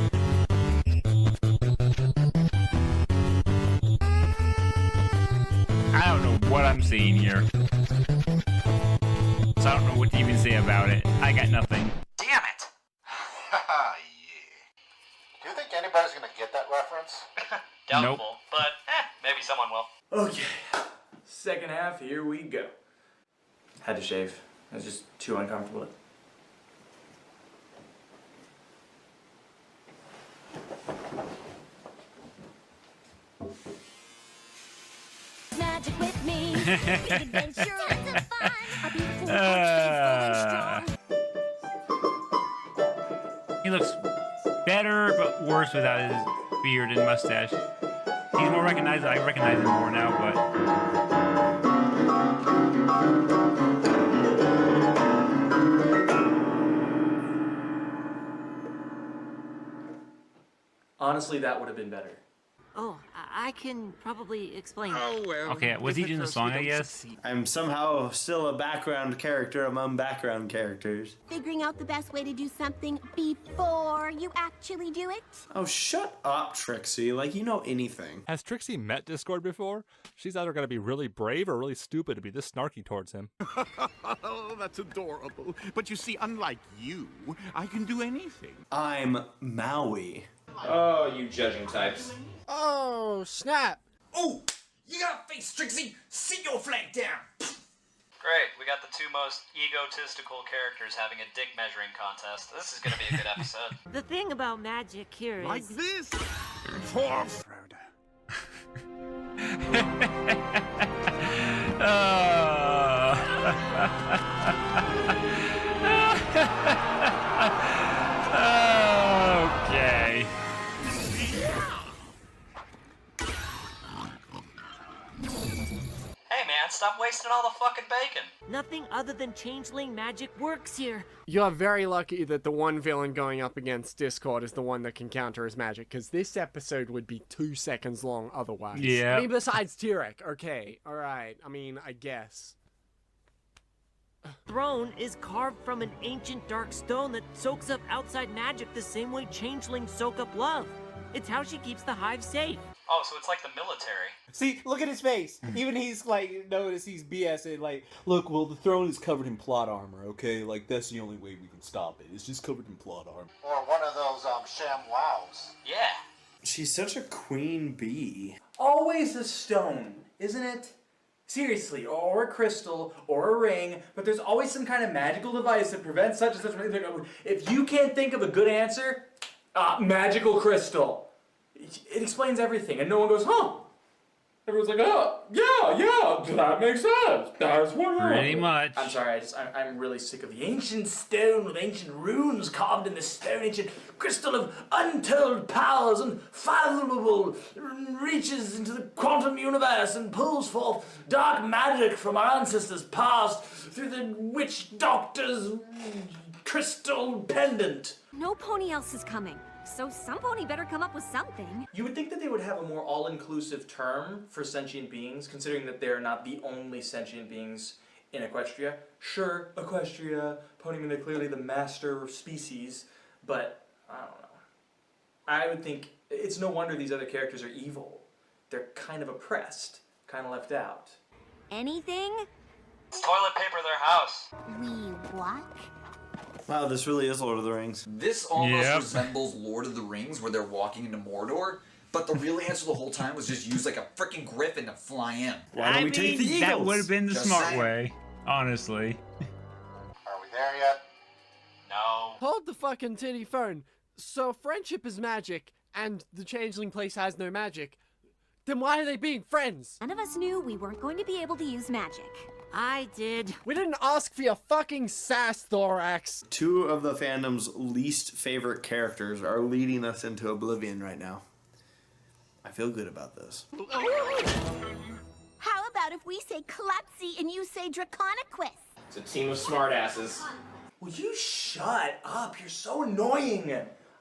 I don't know what I'm seeing here. So I don't know what to even say about it. I got nothing. Damn it! Haha, yeah. Do you think anybody's gonna get that reference? Doubtful, Nope. but maybe someone will. Okay. Second half, here we go. Had to shave. I was just too uncomfortable. Magic with me. Big adventure. Tons of fun. Our beautiful hearts stay full and strong. He looks better, but worse without his beard and mustache. He's more recognized. I recognize him more now, but Honestly, that would have been better. Oh, I can probably explain. Oh, well. okay. Was he doing the song? I guess. I'm somehow still a background character among background characters. Figuring out the best way to do something before you actually do it? Oh, shut up, Trixie. Like, you know anything. Has Trixie met Discord before? She's either going to be really brave or really stupid to be this snarky towards him. Oh, that's adorable. But you see, unlike you, I can do anything. I'm Maui. Oh, you judging types. Oh, snap. Oh, you got a face, Trixie. Sit your flank down. Great, we got the 2 most egotistical characters having a dick measuring contest. This is gonna be a good episode. The thing about magic here is... Like this. For Frodo. Okay. Hey man, stop wasting all the fucking bacon. Nothing other than changeling magic works here. You're very lucky that the one villain going up against Discord is the one that can counter his magic, because this episode would be 2 seconds long otherwise. Yeah. I mean, besides Tyrek, okay, alright, I mean, I guess. Throne is carved from an ancient dark stone that soaks up outside magic the same way changelings soak up love. It's how she keeps the hive safe. Oh, so it's like the military. See, look at his face. Even he's like, notice he's BSing. Like, look, well, the throne is covered in plot armor, okay? Like, that's the only way we can stop it. It's just covered in plot armor. Or one of those sham wows. Yeah. She's such a queen bee. Always a stone, isn't it? Seriously, or a crystal, or a ring, but there's always some kind of magical device that prevents such and such. If you can't think of a good answer, magical crystal. It explains everything, and no one goes, huh? Everyone's like, oh, yeah, that makes sense. That's what happened. Pretty much. I'm sorry, I'm really sick of the ancient stone with ancient runes carved in the stone, ancient crystal of untold powers and fathomable reaches into the quantum universe and pulls forth dark magic from our ancestors past through the witch doctor's crystal pendant. No pony else is coming, so some pony better come up with something. You would think that they would have a more all-inclusive term for sentient beings, considering that they're not the only sentient beings in Equestria. Sure, Equestria, Ponymen are clearly the master species, but I don't know. I would think it's no wonder these other characters are evil. They're kind of oppressed, kind of left out. Anything? Toilet paper their house. We what? Wow, this really is Lord of the Rings. This almost resembles Lord of the Rings, where they're walking into Mordor, but the real answer the whole time was just use like a freaking griffin to fly in. Why don't we take the eagles? That would have been the Just smart saying. way, honestly. Are we there yet? No. Hold the fucking titty phone. So friendship is magic, and the changeling place has no magic. Then why are they being friends? None of us knew we weren't going to be able to use magic. I did. We didn't ask for your fucking sass, Thorax. 2 of the fandom's least favorite characters are leading us into oblivion right now. I feel good about this. How about if we say klutzy and you say draconequus? It's a team of smartasses. Will you shut up? You're so annoying.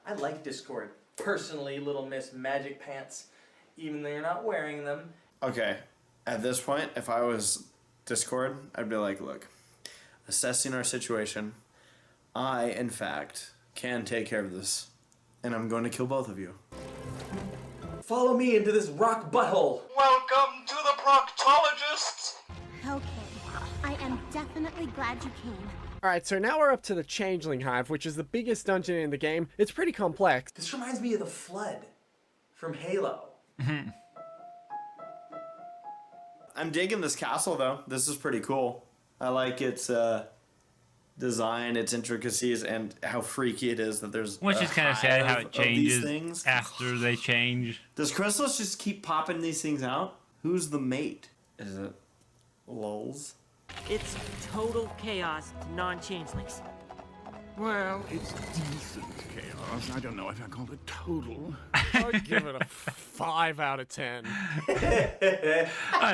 I like Discord. Personally, Little Miss Magic Pants, even though you're not wearing them. Okay, at this point, if I was Discord, I'd be like, look, assessing our situation, I, in fact, can take care of this, and I'm going to kill both of you. Follow me into this rock butthole. Welcome to the proctologists. Okay, I am definitely glad you came. Alright, so now we're up to the Changeling Hive, which is the biggest dungeon in the game. It's pretty complex. This reminds me of the Flood from Halo. I'm digging this castle, though. This is pretty cool. I like its design, its intricacies, and how freaky it is that there's Which is kind of sad how it of these changes things. after they change. Does Chrysalis just keep popping these things out? Who's the mate? Is it Lulz? It's total chaos to non-changelings. Well, it's decent chaos. I don't know if I call it total. I'd give it a 5 out of 10. I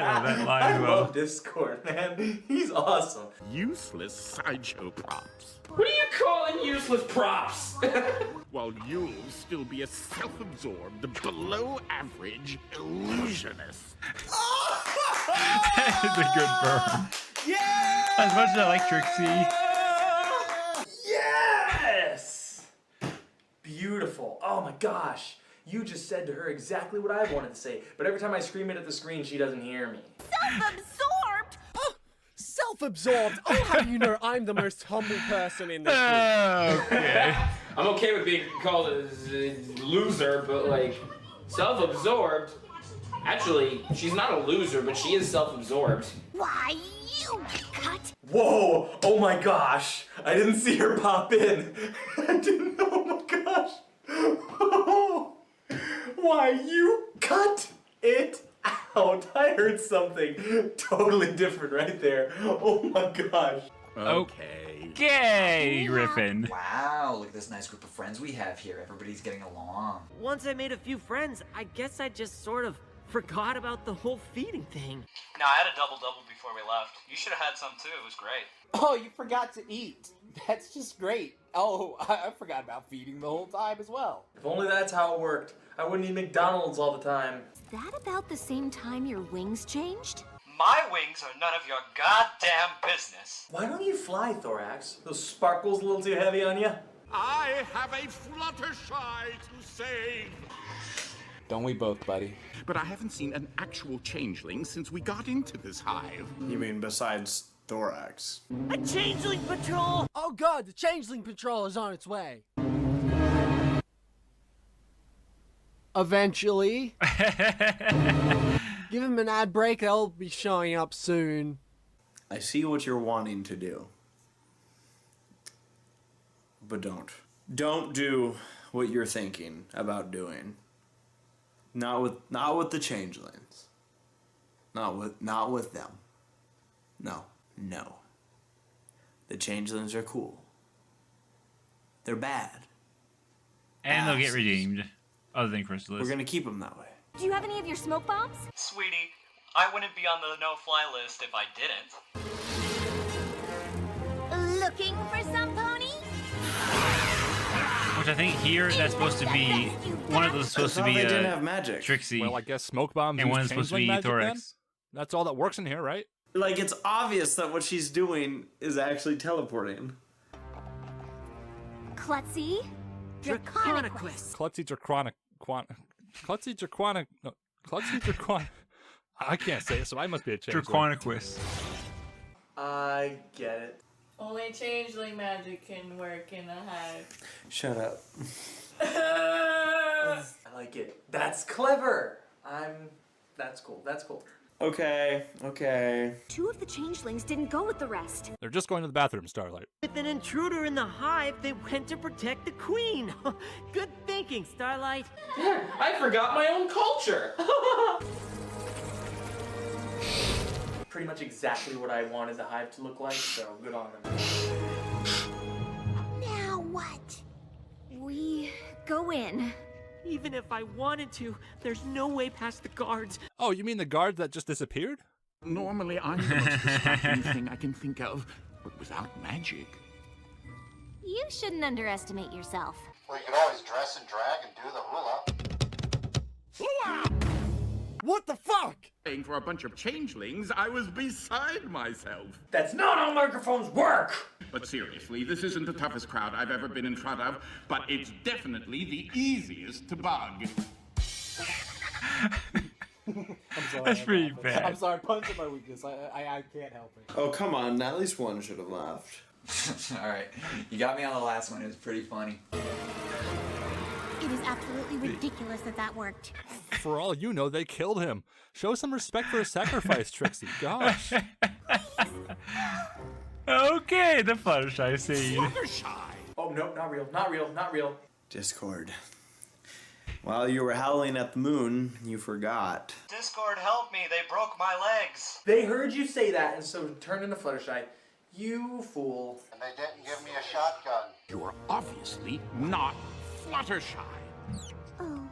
love that line. I Well, love Discord, man. He's awesome. Useless sideshow props. What are you calling useless props? While you'll still be a self-absorbed, below-average illusionist. that is a good burn. Yeah! As much as I like Trixie. Yes! Beautiful. Oh my gosh. You just said to her exactly what I wanted to say, but every time I scream it at the screen, she doesn't hear me. Self-absorbed! Oh, self-absorbed! Oh, how do you know I'm the most humble person in this group? Okay. I'm okay with being called a loser, but like, self-absorbed? Actually, she's not a loser, but she is self-absorbed. Why, you cut! Whoa! Oh my gosh! I didn't see her pop in. I didn't know. Oh my gosh! Why, you cut it out. I heard something totally different right there. Oh my gosh. Okay. Gay, Griffin. Wow, look at this nice group of friends we have here. Everybody's getting along. Once I made a few friends, I guess I just sort of forgot about the whole feeding thing. No, I had a double-double before we left. You should have had some too. It was great. Oh, you forgot to eat. That's just great. Oh, I forgot about feeding the whole time as well. If only that's how it worked. I wouldn't eat McDonald's all the time. Is that about the same time your wings changed? My wings are none of your goddamn business. Why don't you fly, Thorax? Those sparkles a little too heavy on you? I have a Fluttershy to save. Don't we both, buddy? But I haven't seen an actual changeling since we got into this hive. You mean besides Thorax? A changeling patrol! Oh god, the changeling patrol is on its way. Eventually. Give him an ad break, they'll be showing up soon. I see what you're wanting to do. But don't. Don't do what you're thinking about doing. Not with the changelings. Not with them. No. The changelings are cool. They're bad. And they'll get redeemed. Other than Chrysalis. We're gonna keep them that way. Do you have any of your smoke bombs? Sweetie, I wouldn't be on the no-fly list if I didn't. Looking for some pony? Which I think here that's supposed to be one of those is supposed to be they didn't have magic. Trixie. Well, I guess smoke bombs and use one is supposed to be changeling magic then? Thorax. That's all that works in here, right? Like, it's obvious that what she's doing is actually teleporting. Klutzy? Draconicus. Klutzy Draconic. Klutzy Draconic. No, Klutzy Draconic. I can't say it, so I must be a changeling. Draconicus. I get it. Only changeling magic can work in a hive. Shut up. I like it. That's clever. That's cool. That's cool. Okay. Two of the changelings didn't go with the rest. They're just going to the bathroom, Starlight. With an intruder in the hive, they went to protect the queen. Good thinking, Starlight. I forgot my own culture. Pretty much exactly what I wanted the hive to look like, so good on them. Now what? We go in. Even if I wanted to, there's no way past the guards. Oh, you mean the guards that just disappeared? Normally, I'm the most distracting thing I can think of, but without magic. You shouldn't underestimate yourself. Well, you could always dress and drag and do the hula. What the fuck? Saying for a bunch of changelings, I was beside myself. That's not how microphones work! But seriously, this isn't the toughest crowd I've ever been in front of, but it's definitely the easiest to bug. I'm sorry. That's pretty bad. I'm sorry, punch is my weakness. I can't help it. Oh, come on. At least one should have laughed. Alright, you got me on the last one. It was pretty funny. It is absolutely ridiculous that worked. For all you know, they killed him. Show some respect for his sacrifice, Trixie. Gosh. Okay, the Fluttershy scene. Oh, no, not real. Discord. While you were howling at the moon, you forgot. Discord, help me. They broke my legs. They heard you say that, and so turned into Fluttershy. You fool. And they didn't give me a shotgun. You're obviously not Fluttershy. Oh.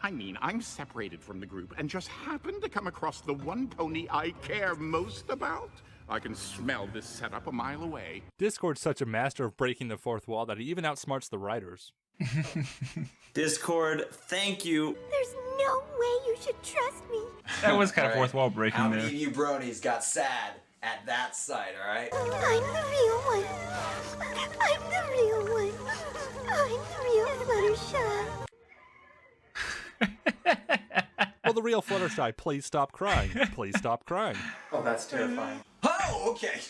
I mean, I'm separated from the group and just happened to come across the one pony I care most about. I can smell this setup a mile away. Discord's such a master of breaking the fourth wall that he even outsmarts the writers. Discord, thank you. There's no way you should trust me. That was kind of fourth wall breaking How there. many of you bronies got sad at that sight, alright? I'm the real one. I'm the real one. I'm the real Fluttershy. Well, the real Fluttershy, please stop crying. Please stop crying. Oh, that's terrifying. Oh, okay.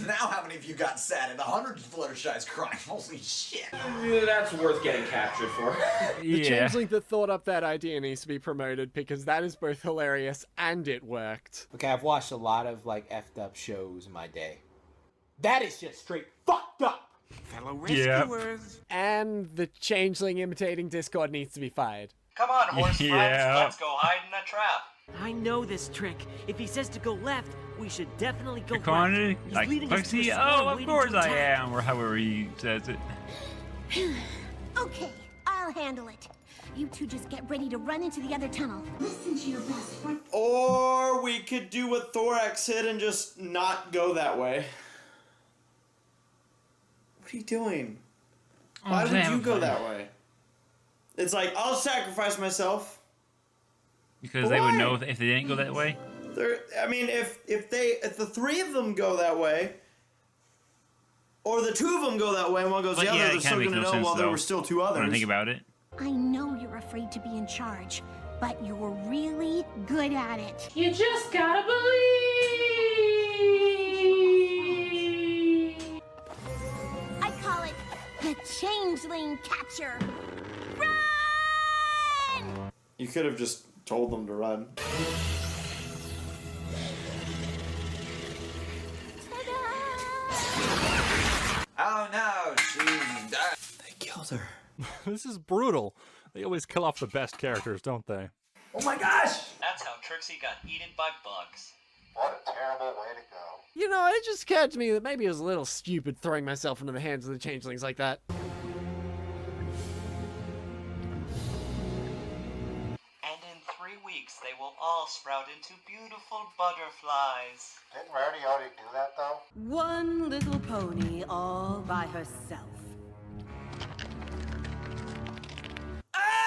Now how many of you got sad at 100 Fluttershy's crying? Holy shit. That's worth getting captured for. The changeling that thought up that idea needs to be promoted because that is both hilarious and it worked. Okay, I've watched a lot of like effed up shows in my day. That is just straight fucked up. Fellow rescuers. And the changeling imitating Discord needs to be fired. Come on, horse Yeah. friends, let's go hide in a trap. I know this trick. If he says to go left, we should definitely go You're calling right. it He's like leading us to a Plexi? square Oh, of waiting course to I attack. am, or however he says it. Okay, I'll handle it. You two just get ready to run into the other tunnel. Listen to your best friend. Or we could do what Thorax did and just not go that way. What are you doing? Why would you go that way? It's like, I'll sacrifice myself. Because they would know if they didn't go that way. I mean, if the three of them go that way, or the two of them go that way and one goes the other, they're still going to know while there were still two others. When I think about it. I know you're afraid to be in charge, but you're really good at it. You just gotta believe. I call it the changeling catcher. Run! You could have just told them to run. Oh no, she's dead. They killed her. This is brutal. They always kill off the best characters, don't they? Oh my gosh! That's how Trixie got eaten by bugs. What a terrible way to go. You know, it just occurred to me that maybe it was a little stupid throwing myself into the hands of the changelings like that. And in 3 weeks, they will all sprout into beautiful butterflies. Didn't Rarity already do that, though? One little pony all by herself.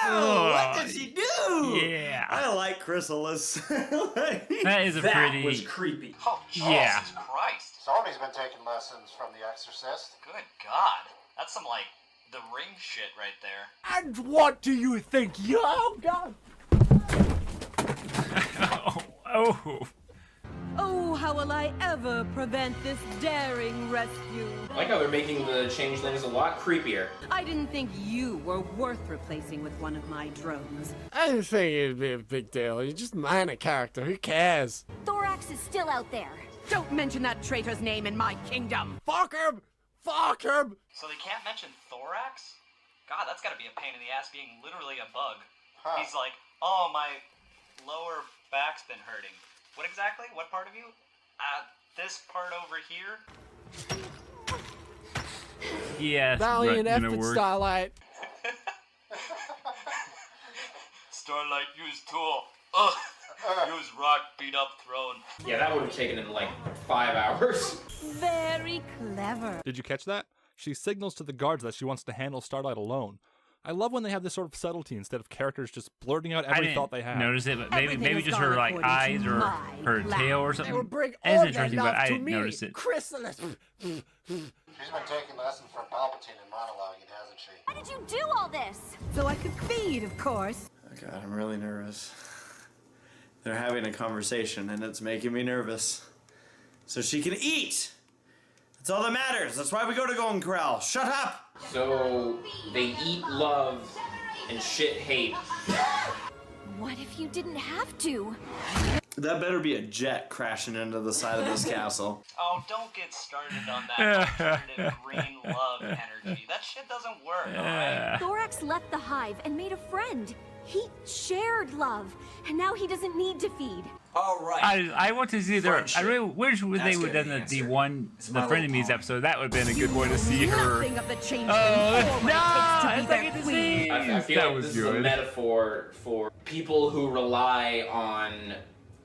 Oh, what did she do? Yeah. I like Chrysalis. That is a That pretty. was creepy. Oh, Jesus Yeah. Christ. Somebody's been taking lessons from The Exorcist. Good God. That's some, like, the ring shit right there. And what do you think? Oh, God. Oh. Oh, how will I ever prevent this daring rescue? I like how they're making the changelings a lot creepier. I didn't think you were worth replacing with one of my drones. I didn't think it'd be a big deal. You're just minor character. Who cares? Thorax is still out there. Don't mention that traitor's name in my kingdom. Fuck him! Fuck him! So they can't mention thorax? God, that's gotta be a pain in the ass being literally a bug. Huh. He's like, oh, my lower back's been hurting. What exactly? What part of you? This part over here? Yeah. it's Valiant gonna effort, work. Starlight. Starlight, use tool. Ugh. Use rock, beat up throne. Yeah, that would have taken him like 5 hours. Very clever. Did you catch that? She signals to the guards that she wants to handle Starlight alone. I love when they have this sort of subtlety instead of characters just blurting out I every didn't thought they have. notice it, but maybe Everything has just gone her like according to eyes or my her plan. tail or They something. will bring It's all their interesting, but love I to didn't me, notice it. Chrysalis. She's been taking lessons from Palpatine and monologuing it, hasn't she? Why did you do all this? So I could feed, of course. Oh God, I'm really nervous. They're having a conversation and it's making me nervous. So she can eat! That's all that matters. That's why we go to Golden Corral. Shut up! So they eat love and shit hate. What if you didn't have to? That better be a jet crashing into the side of this castle. Oh, don't get started on that alternative green love energy. That shit doesn't work, alright? Thorax left the hive and made a friend. He shared love, and now he doesn't need to feed. All right. I want to see their. I Friendship. really wish they That's would have gonna done be the answered. one It's the my Frenemies little episode. That would have been a good one to see her. Nothing of the changeling Oh or what no! it takes to be It's like their a queen. disease. I feel That like was this is a good. metaphor for people who rely on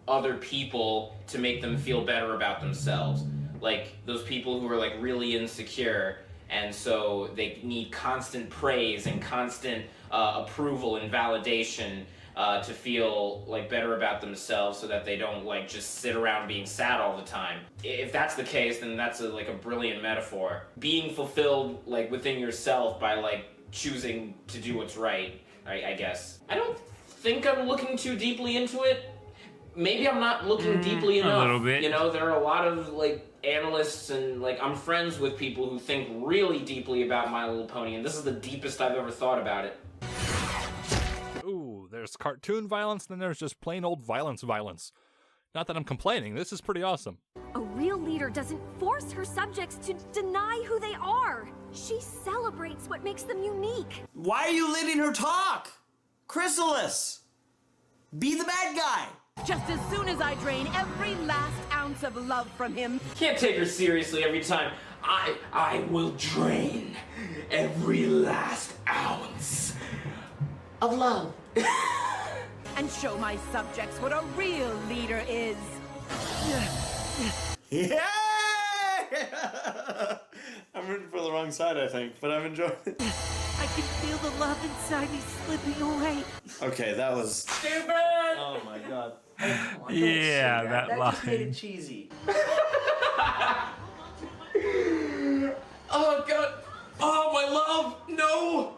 other people to make them feel better about themselves. Like those people who are like really insecure, and so they need constant praise and constant approval and validation to feel like better about themselves, so that they don't like just sit around being sad all the time. If that's the case, then that's like a brilliant metaphor. Being fulfilled like within yourself by like choosing to do what's right, I guess. I don't think I'm looking too deeply into it. Maybe I'm not looking deeply a enough. little bit. You know, there are a lot of like analysts and like I'm friends with people who think really deeply about My Little Pony, and this is the deepest I've ever thought about it. Ooh, there's cartoon violence, then there's just plain old violence. Not that I'm complaining, this is pretty awesome. A real leader doesn't force her subjects to deny who they are. She celebrates what makes them unique. Why are you letting her talk? Chrysalis! Be the bad guy! Just as soon as I drain every last ounce of love from him. Can't take her seriously every time. I will drain every last ounce of love. And show my subjects what a real leader is. Yeah! I'm rooting for the wrong side, I think, but I'm enjoying it. I can feel the love inside me slipping away. Okay, that was stupid. Oh my god. Yeah, that just made line. it cheesy. Oh god. Oh my love. No.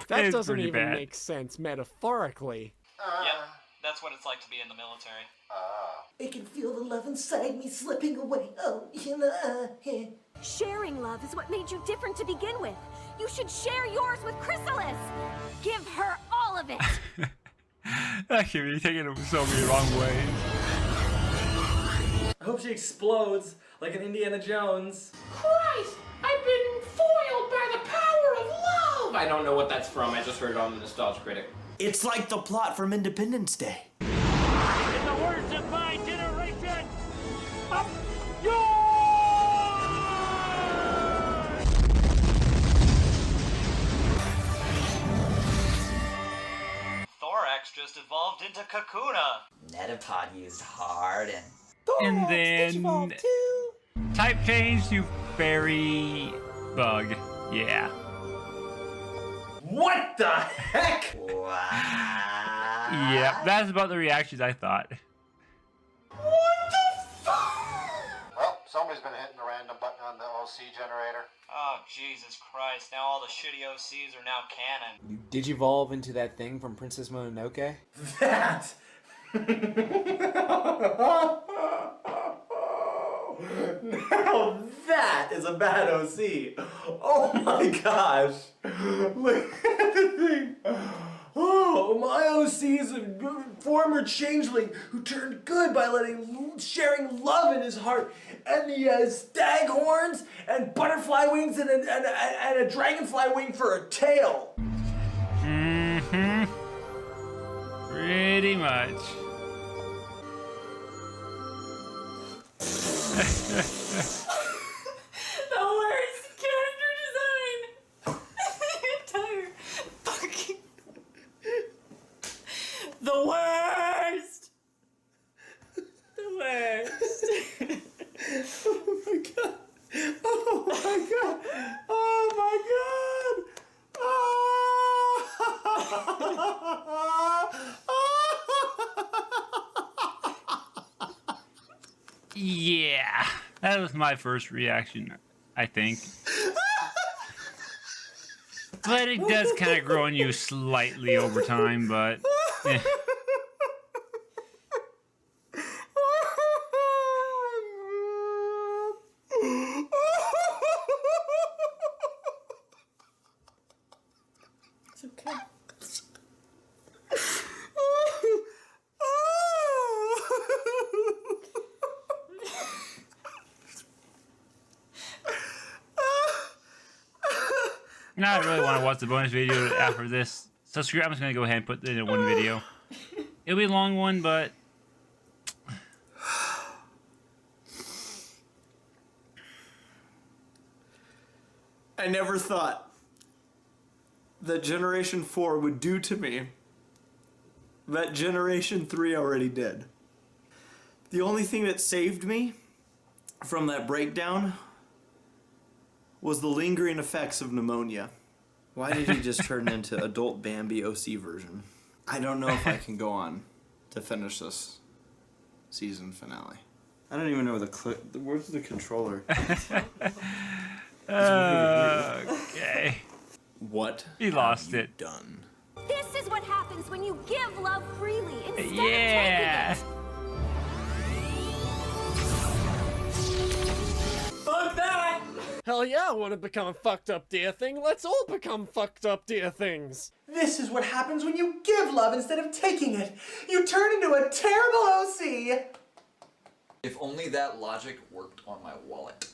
That It's doesn't pretty even bad. make sense metaphorically. Yep, that's what it's like to be in the military. I can feel the love inside me slipping away. Oh, yeah. Sharing love is what made you different to begin with. You should share yours with Chrysalis. Give her all of it. Actually, you're taking it so many wrong ways. I hope she explodes like an Indiana Jones. Christ! I've been foiled by the power of love! I don't know what that's from. I just heard it on the Nostalgia Critic. It's like the plot from Independence Day. In the words of my generation, up yours! Thorax just evolved into Kakuna. Metapod used hard and... And then type change to fairy bug. Yeah. What the heck? Yeah, that's about the reactions I thought. Well, somebody's been hitting the random button on the OC generator. Oh, Jesus Christ. Now all the shitty OCs are now canon. You digivolve into that thing from Princess Mononoke? That! Now that is a bad OC. Oh my gosh. Look at the thing. Oh, my OC is a former changeling who turned good by sharing love in his heart. And he has stag horns and butterfly wings and a dragonfly wing for a tail. Mm-hmm. Pretty much. The worst character design. The entire fucking. The worst. The worst. Oh my god. Oh my god. Oh my god. Yeah, that was my first reaction, I think. But it does kind of grow on you slightly over time, but... eh. It's okay. Now I really want to watch the bonus video after this. So screw it, I'm just going to go ahead and put it in one video. It'll be a long one, but... I never thought that Generation 4 would do to me that Generation 3 already did. The only thing that saved me from that breakdown was the lingering effects of pneumonia. Why did he just turn into adult Bambi OC version? I don't know if I can go on to finish this season finale. I don't even know where's the controller? Okay. What? He lost it. Done. This is what happens when you give love freely instead Yeah. of taking it. Fuck that! Hell yeah, I want to become a fucked up deer thing. Let's all become fucked up deer things. This is what happens when you give love instead of taking it. You turn into a terrible OC. If only that logic worked on my wallet.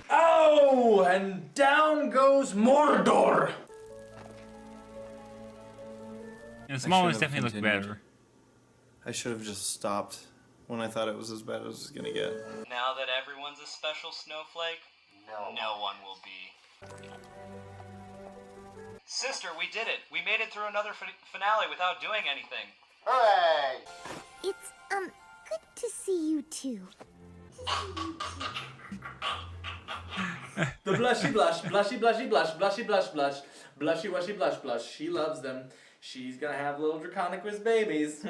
Oh, and down goes Mordor. And the small I ones should have definitely look continued. better. I should have just stopped when I thought it was as bad as it was gonna get. Now that everyone's a special snowflake, no one will be. Sister, we did it. We made it through another finale without doing anything. Hooray! It's, good to see you too. The blushy blush, blushy blushy blush, blushy blush blush, blushy washy blush blush. She loves them. She's gonna have little Draconicus babies. I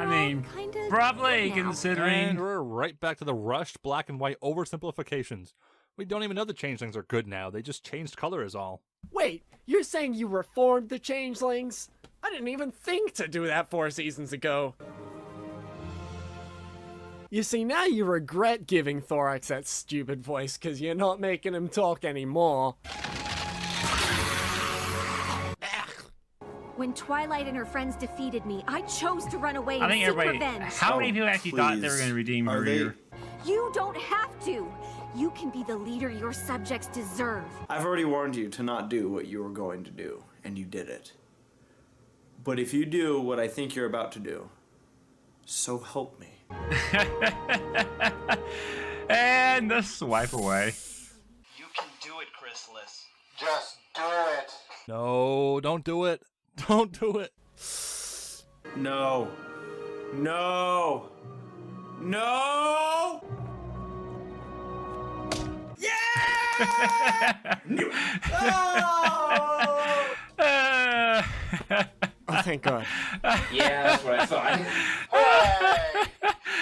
mean, probably considering. And we're right back to the rushed black and white oversimplifications. We don't even know the changelings are good now. They just changed color is all. Wait, you're saying you reformed the changelings? I didn't even think to do that 4 seasons ago. You see, now you regret giving Thorax that stupid voice because you're not making him talk anymore. When Twilight and her friends defeated me, I chose to run away I and think seek everybody. revenge. How many people actually thought they were going to redeem her here? You don't have to. You can be the leader your subjects deserve. I've already warned you to not do what you were going to do, and you did it. But if you do what I think you're about to do, so help me. And the swipe away. You can do it, Chrysalis. Just do it. No, don't do it. Don't do it. No. No. No! Yeah! Oh, thank God. Yeah, that's what I thought.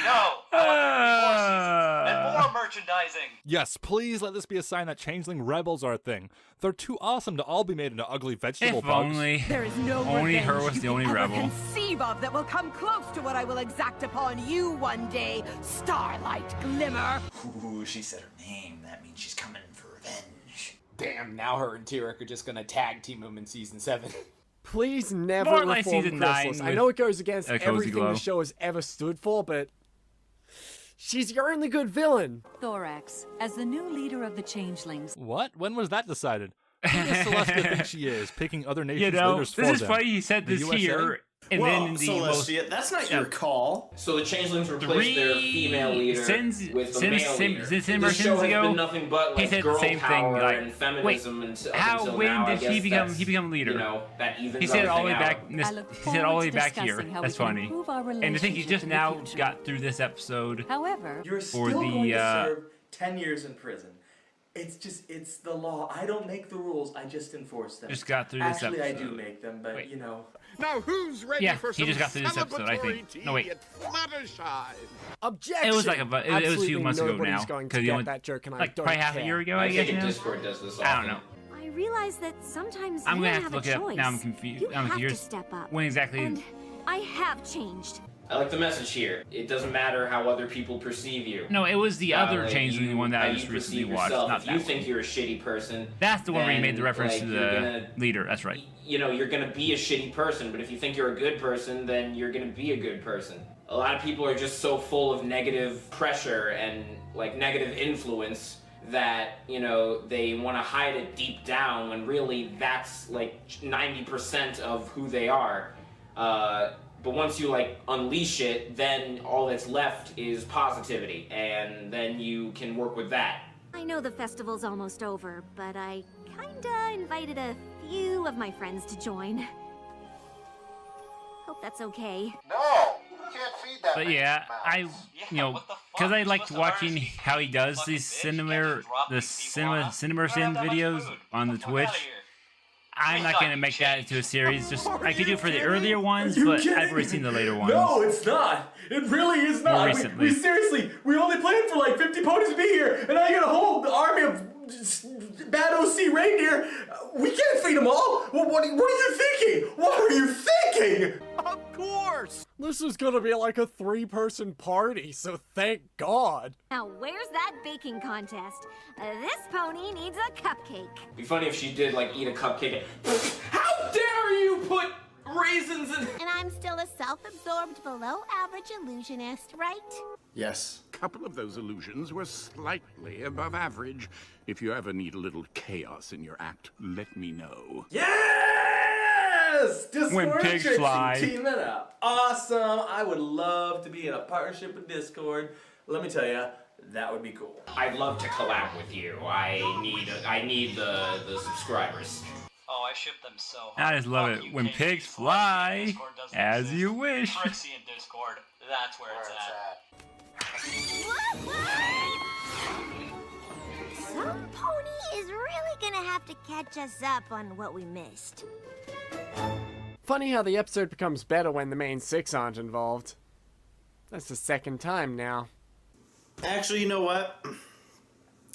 No, I want to and more merchandising. Yes, please let this be a sign that changeling rebels are a thing. They're too awesome to all be made into ugly vegetable If bugs. only. There is no Only her revenge was you the can only ever rebel. conceive of that will come close to what I will exact upon you one day, Starlight Glimmer. Ooh, she said her name. That means she's coming for revenge. Damn, now her and Tyrek are just gonna tag team him in season 7. Please never More like reform season Chrysalis. 9 I know it goes against with a cozy everything glow. the show has ever stood for, but she's your only good villain. Thorax, as the new leader of the changelings. What? When was that decided? Who does Celestia think she is, picking other nations' You know, leaders for this is them? funny you said The this USA? here, and Whoa, then in the Celestia, that's not your call. So the changelings replaced their female leader with the male leader. This show has been nothing but like he said girl the same power thing, like, and feminism until how when now. I did guess he that's, become leader? You know, that evens He said it all the way everything back. out. He said it all the way back here. discussing how That's we can funny. improve our And I think he relationship just in the now future. got through this episode. However, You're for still the going to serve 10 years in prison. It's the law. I don't make the rules. I just enforce them. Just got through this Actually, I episode. do make them, but you know. Now who's ready Yeah, for he some just got through this episode, I think. celebratory No, wait. tea at Fluttershy? Objection! It was like it was a few Absolutely months ago nobody's now. going to 'cause you get only- that joke, and I like don't probably half a care. year ago, I I guess. think now? Discord does this often. I don't know. I realize that sometimes I'm you gonna don't have to look a it up. choice. Now I'm confused. You I'm have to confused. step up. When exactly? And I have changed. I like the message here. It doesn't matter how other people perceive you. No, it was the other like changeling, the one that how I you just recently perceive watched. yourself. Not If that you one. think you're a shitty person, That's the one where you made the then, reference like, to you're the gonna- leader. That's right. you know, you're gonna be a shitty person, but if you think you're a good person, then you're gonna be a good person. A lot of people are just so full of negative pressure and like negative influence that, you know, they want to hide it deep down when really that's like 90% of who they are. But once you like unleash it, then all that's left is positivity, and then you can work with that. I know the festival's almost over, but I kinda invited a few of my friends to join. Hope that's okay. No, you can't feed that. But many yeah, mouths. I, you know, because I liked watching how he does these cinema sin videos on the Twitch. I'm not gonna make that into a series. Just I could do it for the earlier ones, but I've already seen the later ones. No, it's not. It really is not. More We recently. seriously, we only planned for like 50 ponies to be here, and I got a whole army of bad OC reindeer. We can't feed them all. What are you thinking? What are you thinking? Of course! This is gonna be like a 3-person party, so thank God. Now, where's that baking contest? This pony needs a cupcake. Be funny if she did like eat a cupcake. How dare you put raisins in? And I'm still a self-absorbed, below-average illusionist, right? Yes. couple of those illusions were slightly above average. If you ever need a little chaos in your act, let me know. Yes! Discord When and pigs Trixie fly. teaming up. Awesome. I would love to be in a partnership with Discord. Let me tell you, that would be cool. I'd love to collab with you. I need the subscribers. Oh, I ship them so hard. I just love it. When pigs fly, as you wish. Trixie in Discord, that's where it's at. Some pony is really gonna have to catch us up on what we missed. Funny how the episode becomes better when the main six aren't involved. That's the second time now. Actually, you know what?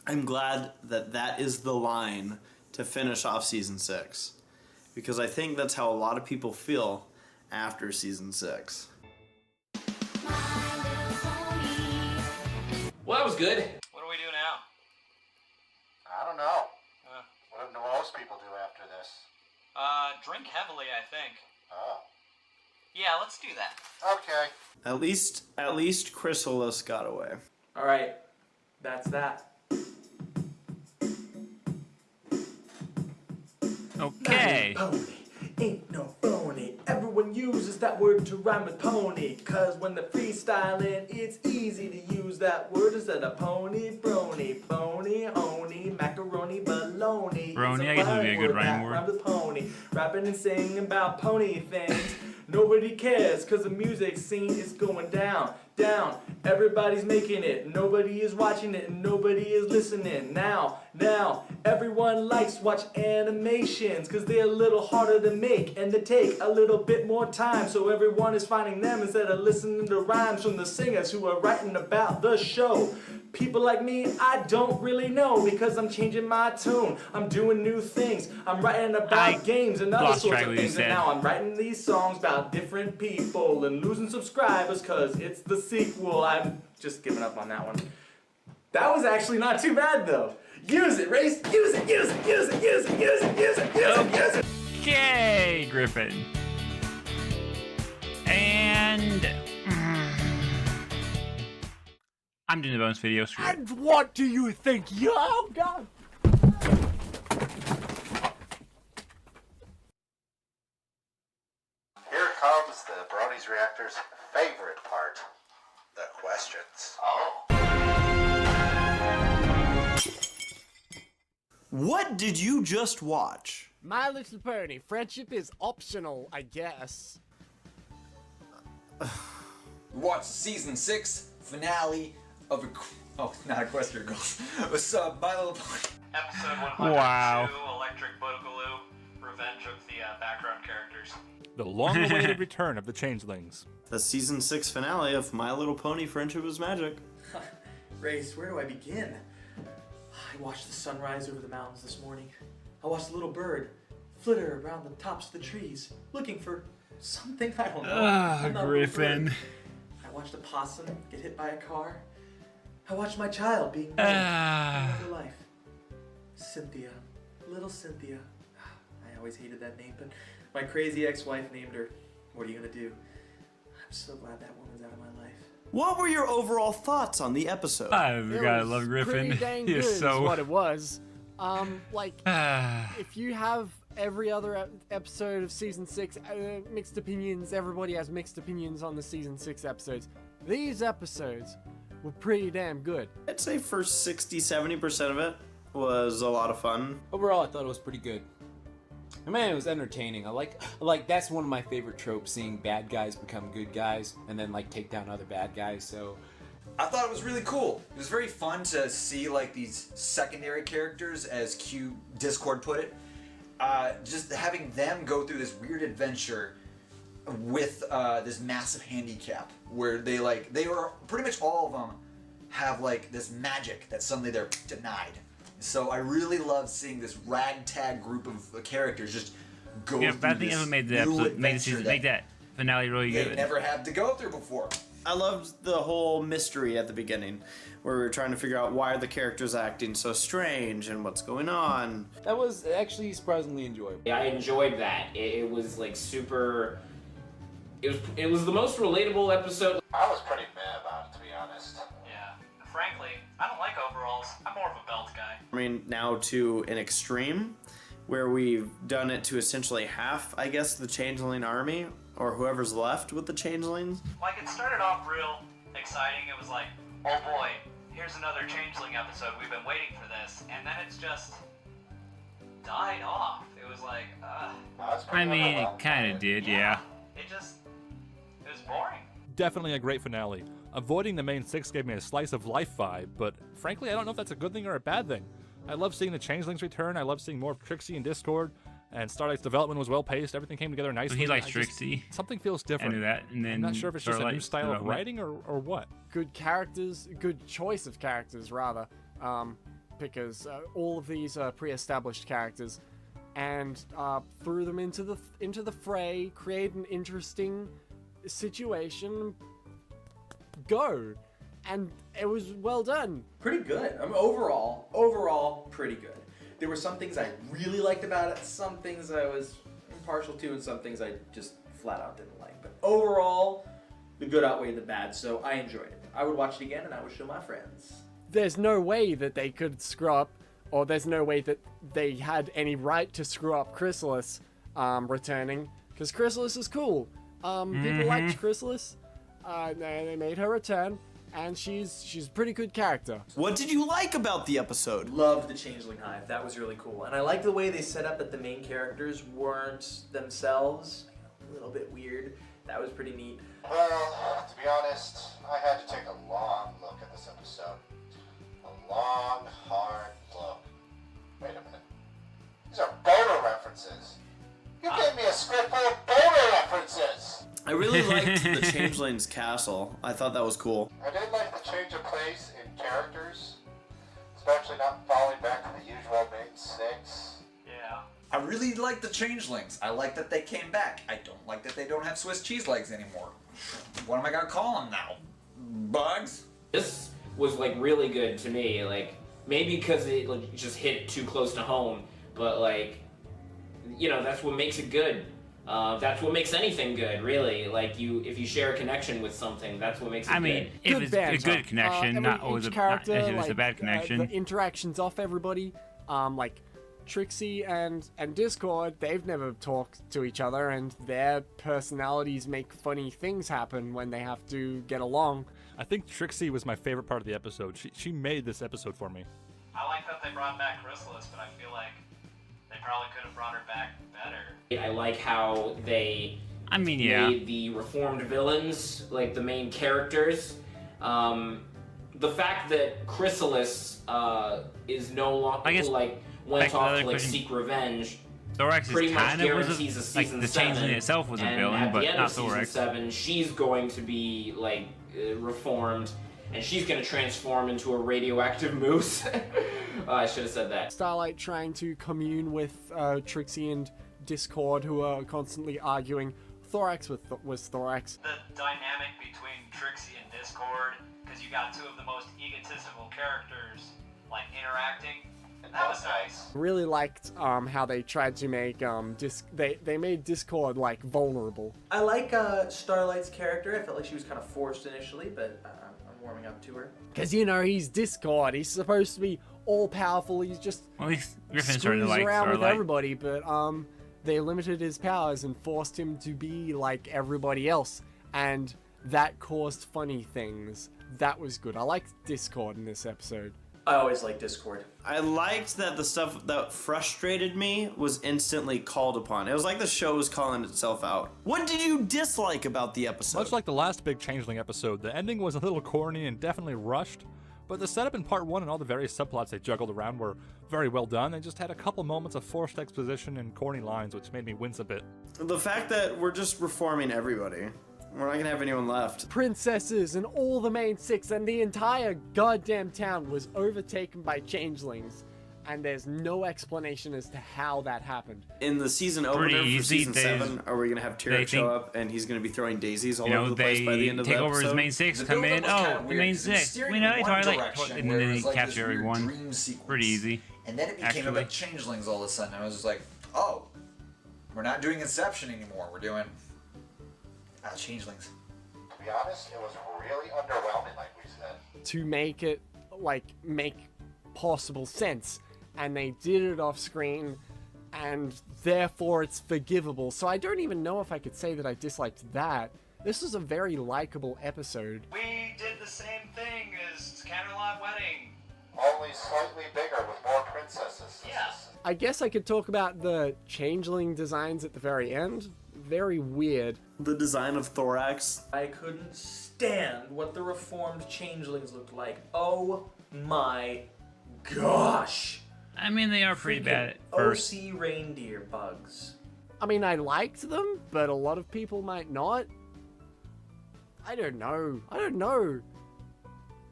I'm glad that that is the line to finish off season 6. Because I think that's how a lot of people feel after season 6. Well, that was good. What do we do now? I don't know. What do most people do after this? Drink heavily, I think. Oh. Yeah, let's do that. Okay. At least Chrysalis got away. All right, that's that. Okay. Pony, ain't no phony. Everyone uses that word to rhyme with pony. Cause when they're freestyling, it's easy to use that word instead of pony, brony, phony, honey, macaroni, baloney. Brony, I guess would be a good rhyme word. Rhymes with pony. Rapping and singing about pony things. Nobody cares cause the music scene is going down, down. Everybody's making it, nobody is watching it, and nobody is listening. Now, everyone likes to watch animations cause they're a little harder to make and they take a little bit more time. So everyone is finding them instead of listening to rhymes from the singers who are writing about the show. People like me, I don't really know because I'm changing my tune. I'm doing new things. I'm writing about games and other sorts of things. And now I'm writing these songs about different people and losing subscribers because it's the sequel. I'm just giving up on that one. That was actually not too bad though. Use it, Race. Use it, use it, use it, use it, use it, use it, use it, use it. Okay, Griffin. And I'm doing the bonus video. Screw it. And what do you think? Oh, God. Here comes the Bronies Reactor's favorite part, the questions. Oh. What did you just watch? My Little Pony. Friendship is optional, I guess. We watched season 6 finale of not Equestria Girls. It was My Little Pony. Episode 102, Wow. Electric Boogaloo, Revenge of the background characters. The long-awaited return of the changelings. The season 6 finale of My Little Pony Friendship is Magic. Race, where do I begin? I watched the sunrise over the mountains this morning. I watched a little bird flitter around the tops of the trees, looking for something I don't know. I'm not a little Griffin. bird. I watched a possum get hit by a car. I watched my child being made another life. Cynthia, little Cynthia. I always hated that name, but my crazy ex-wife named her. What are you gonna do? I'm so glad that woman's out of my life. What were your overall thoughts on the episode? I gotta love Griffin. Pretty dang He good is so. is what it was. If you have every other episode of season 6 mixed opinions, everybody has mixed opinions on the season 6 episodes. These episodes were pretty damn good. I'd say first 60-70% of it was a lot of fun. Overall, I thought it was pretty good. And man, it was entertaining. I like that's one of my favorite tropes, seeing bad guys become good guys and then like take down other bad guys. So I thought it was really cool. It was very fun to see like these secondary characters, as Q Discord put it, just having them go through this weird adventure with this massive handicap where they were pretty much all of them have like this magic that suddenly they're denied. So I really love seeing this ragtag group of characters just go through I think this Emma made the new episode, adventure make that finale really they good. never had to go through before. I loved the whole mystery at the beginning, where we were trying to figure out why are the characters acting so strange and what's going on. that was actually surprisingly enjoyable. Yeah, I enjoyed that. It was like super. It was the most relatable episode. I was pretty mad about it, to be honest. Yeah. reforming now to an extreme, where we've done it to essentially half, I guess, the Changeling army, or whoever's left with the Changelings. Like, it started off real exciting. It was like, oh boy, here's another Changeling episode. We've been waiting for this. And then it's just died off. It was like, I mean, it kind of did, yeah. It was boring. Definitely a great finale. Avoiding the main 6 gave me a slice of life vibe, but frankly, I don't know if that's a good thing or a bad thing. I love seeing the Changelings return. I love seeing more of Trixie and Discord. And Starlight's development was well paced. Everything came together nicely. He likes Trixie. Something feels different. I knew that. And then I'm not sure if it's just a new Starlight's style of development. writing or what. Good characters, good choice of characters rather, because all of these are pre-established characters, and threw them into the fray, create an interesting situation. Go, and it was well done. Pretty good. I mean, overall, pretty good. There were some things I really liked about it, some things I was impartial to, and some things I just flat out didn't like. But overall, the good outweighed the bad, so I enjoyed it. I would watch it again, and I would show my friends. There's no way that they could screw up, or there's no way that they had any right to screw up Chrysalis returning, because Chrysalis is cool. People liked Chrysalis. They made her return, and she's a pretty good character. What did you like about the episode? Loved the Changeling Hive. That was really cool. And I like the way they set up that the main characters weren't themselves. A little bit weird. That was pretty neat. Well, to be honest, I had to take a long look at this episode. A long, hard look. Wait a minute. These are Boner references. You gave me a script full of Boner references! I really liked the Changeling's castle. I thought that was cool. I did like the change of pace in characters, especially not falling back to the usual main 6. Yeah. I really like the Changelings. I like that they came back. I don't like that they don't have Swiss cheese legs anymore. What am I gonna call them now? Bugs? This was like really good to me. Like maybe because it like, just hit too close to home, but like, you know, that's what makes it good. That's what makes anything good, really. Like if you share a connection with something, that's what makes it good. I mean, if it's a good connection, not always a bad connection. The interactions off everybody, like Trixie and Discord, they've never talked to each other, and their personalities make funny things happen when they have to get along. I think Trixie was my favorite part of the episode. She made this episode for me. I like that they brought back Chrysalis, but I feel like they probably could have brought her back better. I like how they made the reformed villains like the main characters. The fact that Chrysalis is no longer went off to seek revenge. Thorax pretty much kind of was guarantees a like season the 7, Changeling itself was a and villain, at but the end not of season Thorax. 7, she's going to be like reformed, and she's going to transform into a radioactive moose. I should have said that. Starlight trying to commune with Trixie and Discord, who are constantly arguing. Thorax was Thorax. The dynamic between Trixie and Discord, because you got two of the most egotistical characters, like, interacting. That was nice. Really liked how they tried to make they made Discord like vulnerable. I like Starlight's character. I felt like she was kind of forced initially, but I'm warming up to her. Cause you know he's Discord. He's supposed to be all powerful. He's just Griffin's starting screws to like around with Starlight. everybody. But they limited his powers and forced him to be like everybody else, and that caused funny things. That was good. I liked Discord in this episode. I always like Discord. I liked that the stuff that frustrated me was instantly called upon. It was like the show was calling itself out. What did you dislike about the episode? Much like the last big Changeling episode, the ending was a little corny and definitely rushed, but the setup in part 1 and all the various subplots they juggled around were very well done. They just had a couple moments of forced exposition and corny lines, which made me wince a bit. The fact that we're just reforming everybody. We're not gonna have anyone left. Princesses and all the main 6 and the entire goddamn town was overtaken by changelings, and there's no explanation as to how that happened. In the season opener for season 7, are we gonna have Tyrek show up and he's gonna be throwing daisies all over the place by the end of the episode? Take over his main 6, come in, the main 6. We know Twilight, and then he capture everyone. Pretty easy. And then it became about changelings all of a sudden. I was just like, oh, we're not doing Inception anymore. We're doing changelings. To be honest, it was really underwhelming, like we said. To make it, like, make possible sense, and they did it off screen, and therefore it's forgivable. So I don't even know if I could say that I disliked that. This was a very likable episode. We did the same thing as Candlelight Wedding. Only slightly bigger with more princesses. Yeah. I guess I could talk about the changeling designs at the very end. Very weird. The design of thorax. I couldn't stand what the reformed changelings looked like. Oh my gosh. I mean, they are pretty Freaking bad at first. OC reindeer bugs. I mean, I liked them, but a lot of people might not. I don't know.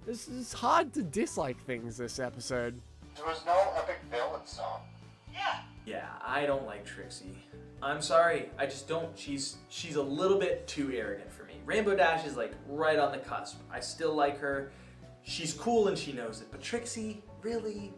This is hard to dislike things this episode. There was no epic villain song. Yeah, I don't like Trixie. I'm sorry, I just don't. She's a little bit too arrogant for me. Rainbow Dash is like right on the cusp. I still like her. She's cool and she knows it. But Trixie, really?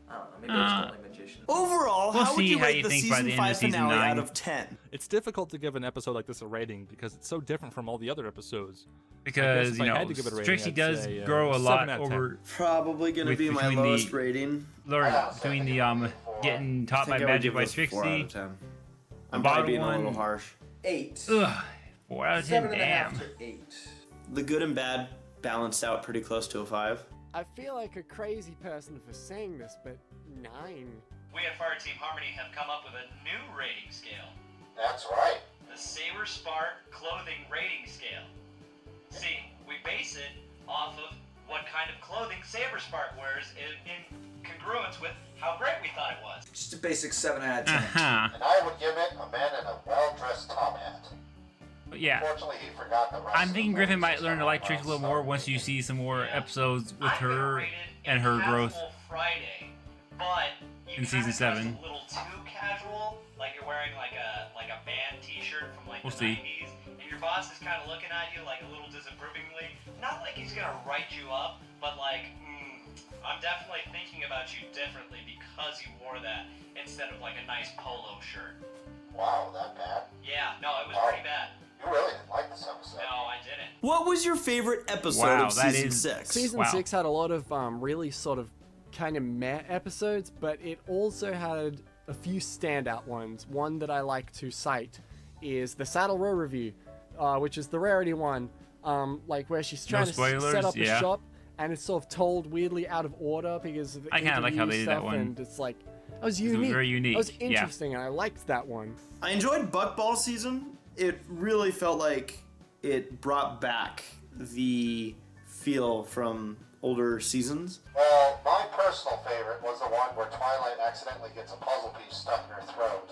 I don't know. Maybe I just don't like magicians. Overall, We'll how would see you how rate you the think by season the end of 5 season finale 9. out of 10? It's difficult to give an episode like this a rating because it's so different from all the other episodes. Because, if you I know, had to give it a rating, Trixie I'd does say, grow a 7 lot out of 10. over. Probably going to with- be my between the- lowest rating. Between the getting taught by I think I would magic give by it a 4 out Trixie. of 10. The I'm bottom probably being a little one, harsh. 8. Ugh, 4 out of 10. 7.5 Damn. to 8. The good and bad balanced out pretty close to a 5. I feel like a crazy person for saying this, but 9. We at Fire Team Harmony have come up with a new rating scale. That's right. The Saber Spark Clothing Rating Scale. See, we base it off of what kind of clothing Saber Spark wears in congruence with how great we thought it was. Just a basic 7 out of 10. Uh-huh. And I would give it a man in a well-dressed top hat. But yeah. Fortunately, he forgot the rest I'm of thinking the Griffin movies might learn to like Trixie a little more once you see some more episodes with her and her growth Casual Friday, but you in season kinda dress 7. a little too casual, like you're wearing like a band T-shirt from like We'll the see. 90s, and your boss is kind of looking at you like a little disapprovingly. Not like he's gonna write you up, but like, I'm definitely thinking about you differently because you wore that instead of like a nice polo shirt. Wow, that bad? Yeah, no, it was pretty bad. You really didn't like this episode. No, I didn't. What was your favorite episode Wow, of that season is- 6? Season 6 had a lot of really sort of kind of meh episodes, but it also had a few standout ones. One that I like to cite is the Saddle Row review, which is the rarity one, like where she's trying to spoilers, set up yeah. a shop, and it's sort of told weirdly out of order because of the I kinda like how interview they did that stuff, one. and it's like, that was It was unique. very unique, That was yeah. interesting, and I liked that one. I enjoyed Buckball season. It really felt like it brought back the feel from older seasons. Well, my personal favorite was the one where Twilight accidentally gets a puzzle piece stuck in her throat,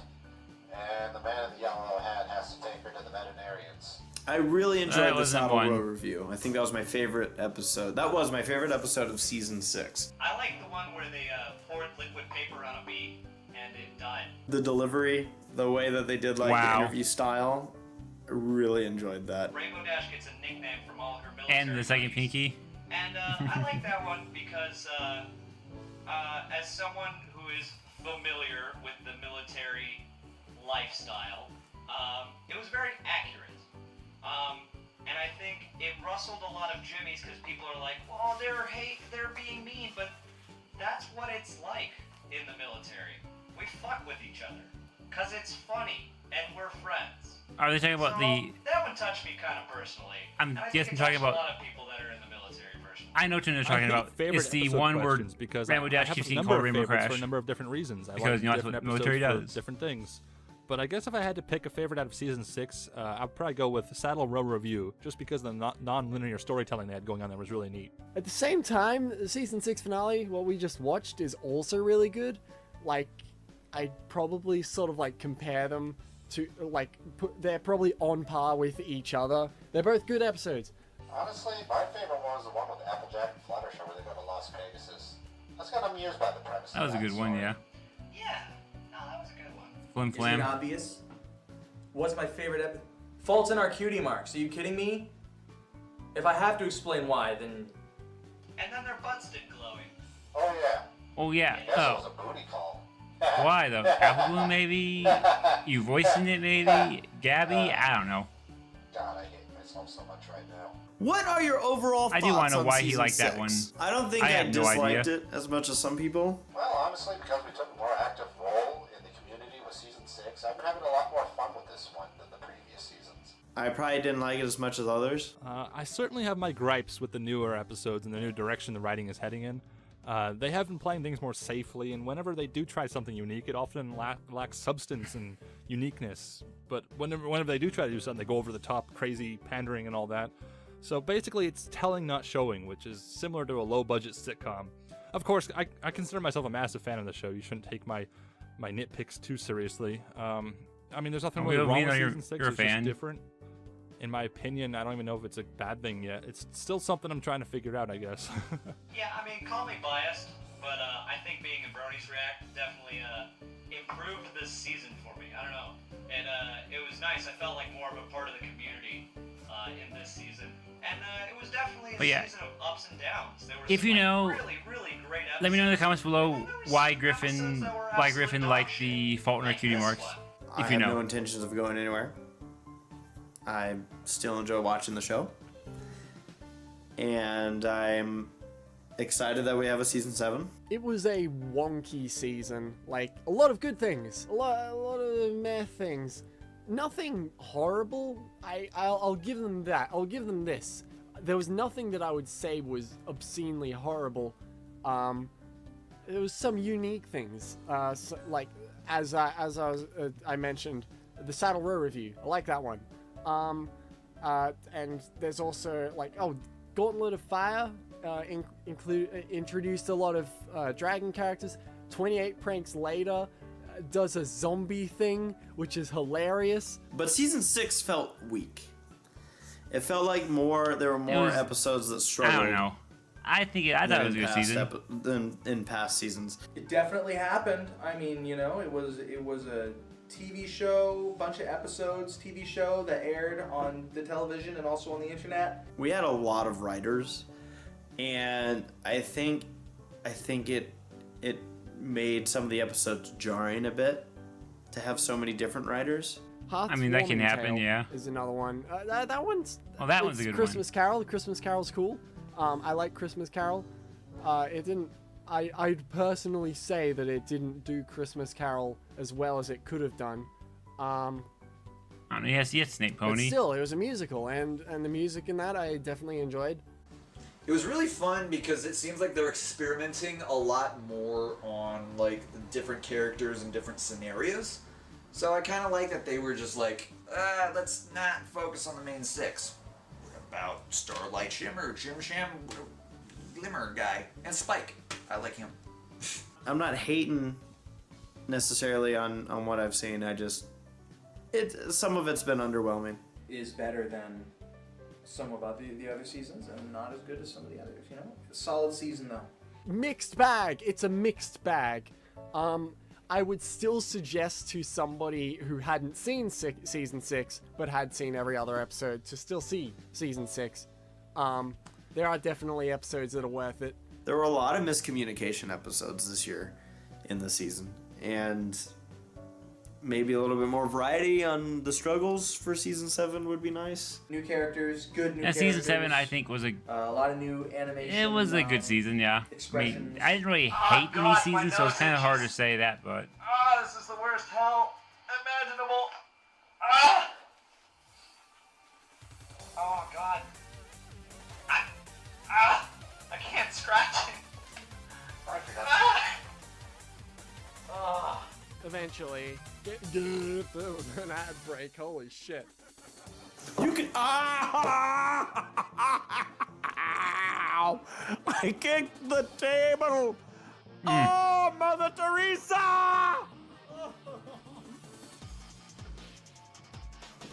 and the man in the yellow hat has to take her to the veterinarians. I really That enjoyed the wasn't Saddle one. Row review. I think that was my favorite episode. That was my favorite episode of season 6. I like the one where they poured liquid paper on a bee and it died. The delivery, the way that they did like Wow. the interview style, I really enjoyed that. Rainbow Dash gets a nickname from all her military. And the second buddies. pinky. And I like that one because as someone who is familiar with the military lifestyle, it was very accurate. And I think it rustled a lot of jimmies because people are like, well, they're being mean, but that's what it's like in the military. We fuck with each other because it's funny and we're friends. Are they talking about So, the? That one touched me kind of personally. I'm And I think guessing it talking touched about- a lot of people that are in the military personally. I know what you're talking about. Favorite It's the episode one where questions because Rainbow I Dash have keeps a getting number called of Rainbow favorites Crash. for a number of different reasons. I Because like you know, that's different what military episodes for does. different things. But I guess if I had to pick a favorite out of season 6, I'd probably go with Saddle Row Review, just because the non-linear storytelling they had going on there was really neat. At the same time, the season 6 finale, what we just watched, is also really good. Like, I'd probably sort of like compare them to, like, they're probably on par with each other. They're both good episodes. Honestly, my favorite one was the one with Applejack and Fluttershy where they go to Las Vegas. I was kind of amused by the premise. That was a good one, yeah. Yeah, no, that was a good one. Flim Is it flam. obvious? What's my favorite episode? Faults in Our Cutie Marks. Are you kidding me? If I have to explain why, then And then their butts did glowing. Oh yeah. Oh yeah. Yes, it was Oh. a booty call. Why though? Apple Bloom maybe? You voicing it maybe? Gabby? I don't know. God, I hate myself so much right now. What are your overall thoughts I do want to know on why he season liked that 6? one. I don't think I I, have no disliked idea. it as much as some people. Well, honestly, because we took a more active role in the community with season 6, I've been having a lot more fun with this one than the previous seasons. I probably didn't like it as much as others. I certainly have my gripes with the newer episodes and the new direction the writing is heading in. They have been playing things more safely, and whenever they do try something unique, it often lacks substance and uniqueness. But whenever they do try to do something, they go over the top, crazy pandering and all that. So basically, it's telling, not showing, which is similar to a low-budget sitcom. Of course, I consider myself a massive fan of the show. You shouldn't take my nitpicks too seriously. I mean, there's nothing really wrong with season 6. You're a It's fan. just different. In my opinion, I don't even know if it's a bad thing yet. It's still something I'm trying to figure out, I guess. Yeah, I mean, call me biased, but I think being in Bronies React definitely improved this season for me. I don't know. It was nice. I felt like more of a part of the community in this season. And it was definitely a season of ups and downs. There were If you know, really, really great episodes. let me know in the comments below why Griffin liked the Fault in Our Cutie Marks. I have no intentions of going anywhere. I still enjoy watching the show. And I'm excited that we have a season 7. It was a wonky season. Like, a lot of good things. A lot of meh things. Nothing horrible. I'll give them that. I'll give them this. There was nothing that I would say was obscenely horrible. There was some unique things. So, like, as I mentioned, the Saddle Row review. I like that one. And there's also, like, Gauntlet of Fire introduced a lot of dragon characters. 28 Pranks Later does a zombie thing, which is hilarious. But season 6 felt weak. It felt like there were more episodes that struggled. I don't know. I thought it was a good season. Than in past seasons. It definitely happened. I mean, you know, it was a TV show, bunch of episodes, TV show that aired on the television and also on the internet. We had a lot of writers, and I think it made some of the episodes jarring a bit to have so many different writers. I mean, that can happen, yeah. Is another one. That one's. Oh, that one's a good Christmas Carol. Christmas Carol's cool. I like Christmas Carol. It didn't. I'd personally say that it didn't do Christmas Carol as well as it could have done. I don't know, yes, Snake Pony. But still, it was a musical, and the music in that I definitely enjoyed. It was really fun because it seems like they're experimenting a lot more on like the different characters and different scenarios. So I kind of like that they were just like, let's not focus on the main 6. What about Starlight Shimmer, Jim Sham, Glimmer guy, and Spike? I like him. I'm not hating necessarily on what I've seen. Some of it's been underwhelming. Is better than some of the other seasons and not as good as some of the others, you know? A solid season though. Mixed bag. It's a mixed bag. I would still suggest to somebody who hadn't seen season 6 but had seen every other episode to still see season 6. There are definitely episodes that are worth it. There were a lot of miscommunication episodes this year in the season, and maybe a little bit more variety on the struggles for season 7 would be nice. New characters, good new And characters. season 7, I think, was a lot of new animation. It was a good season, yeah. I mean, I didn't really hate any season, so it's kind of hard to say that, but This is the worst hell imaginable. Ah! Oh God. I can't scratch it. Eventually. An ad break. Holy shit. You can. Ow! I kicked the table! Oh, Mother Teresa!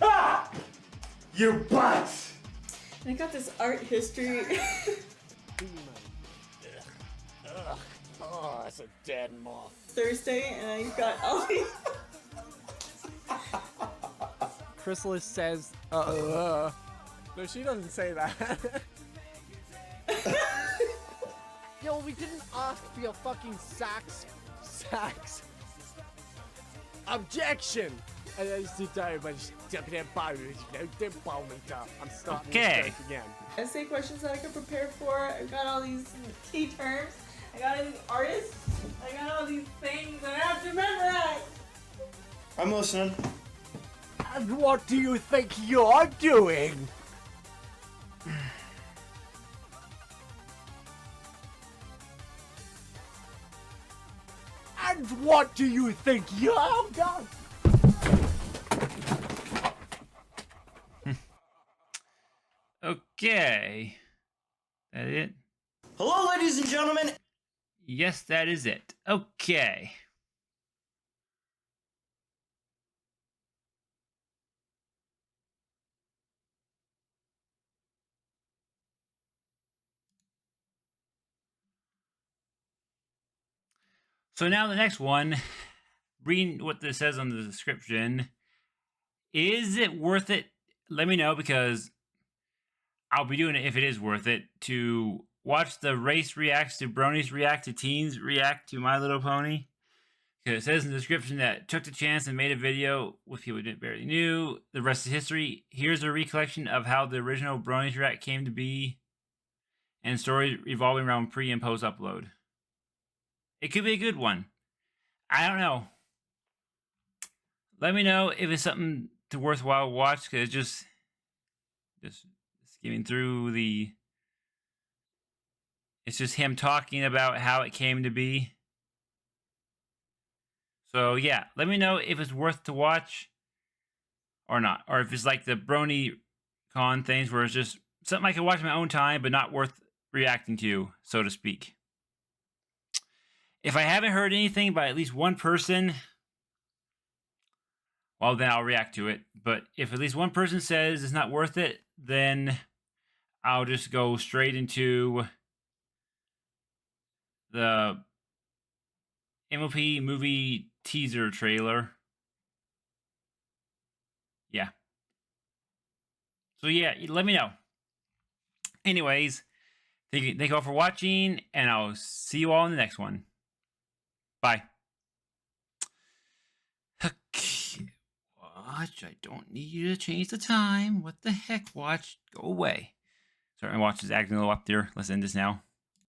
Ah! You butts! I got this art history. Oh, it's a dead moth. Thursday, and I got all these. Chrysalis says, No, she doesn't say that. Yo, we didn't ask for your fucking sacks. Objection! I'm so tired, but jumping at bars, they're balling tough. I'm starting Okay. this joke again. Essay questions that I can prepare for. I've got all these key terms. I got all these artists. I got all these things that I have to memorize. I'm listening. And what do you think you're doing? And what do you think you're done? Okay. That it? Hello, ladies and gentlemen. Yes, that is it. Okay. So now the next one, reading what this says on the description. Is it worth it? Let me know, because I'll be doing it if it is worth it, to watch the race reacts to Bronies React to Teens React to My Little Pony. Because it says in the description that took the chance and made a video with people who barely knew. The rest is history. Here's a recollection of how the original Bronies React came to be, and stories revolving around pre and post upload. It could be a good one. I don't know. Let me know if it's something to worthwhile watch, because just skimming through the, it's just him talking about how it came to be. So yeah, let me know if it's worth to watch or not, or if it's like the Brony Con things where it's just something I can watch in my own time, but not worth reacting to, so to speak. If I haven't heard anything by at least one person, well, then I'll react to it. But if at least one person says it's not worth it, then I'll just go straight into the MOP movie teaser trailer. Yeah. So yeah, let me know. Anyways, thank you all for watching, and I'll see you all in the next one. Bye. Okay. Watch, I don't need you to change the time. What the heck, watch? Go away. Sorry, my watch is acting a little up there. Let's end this now.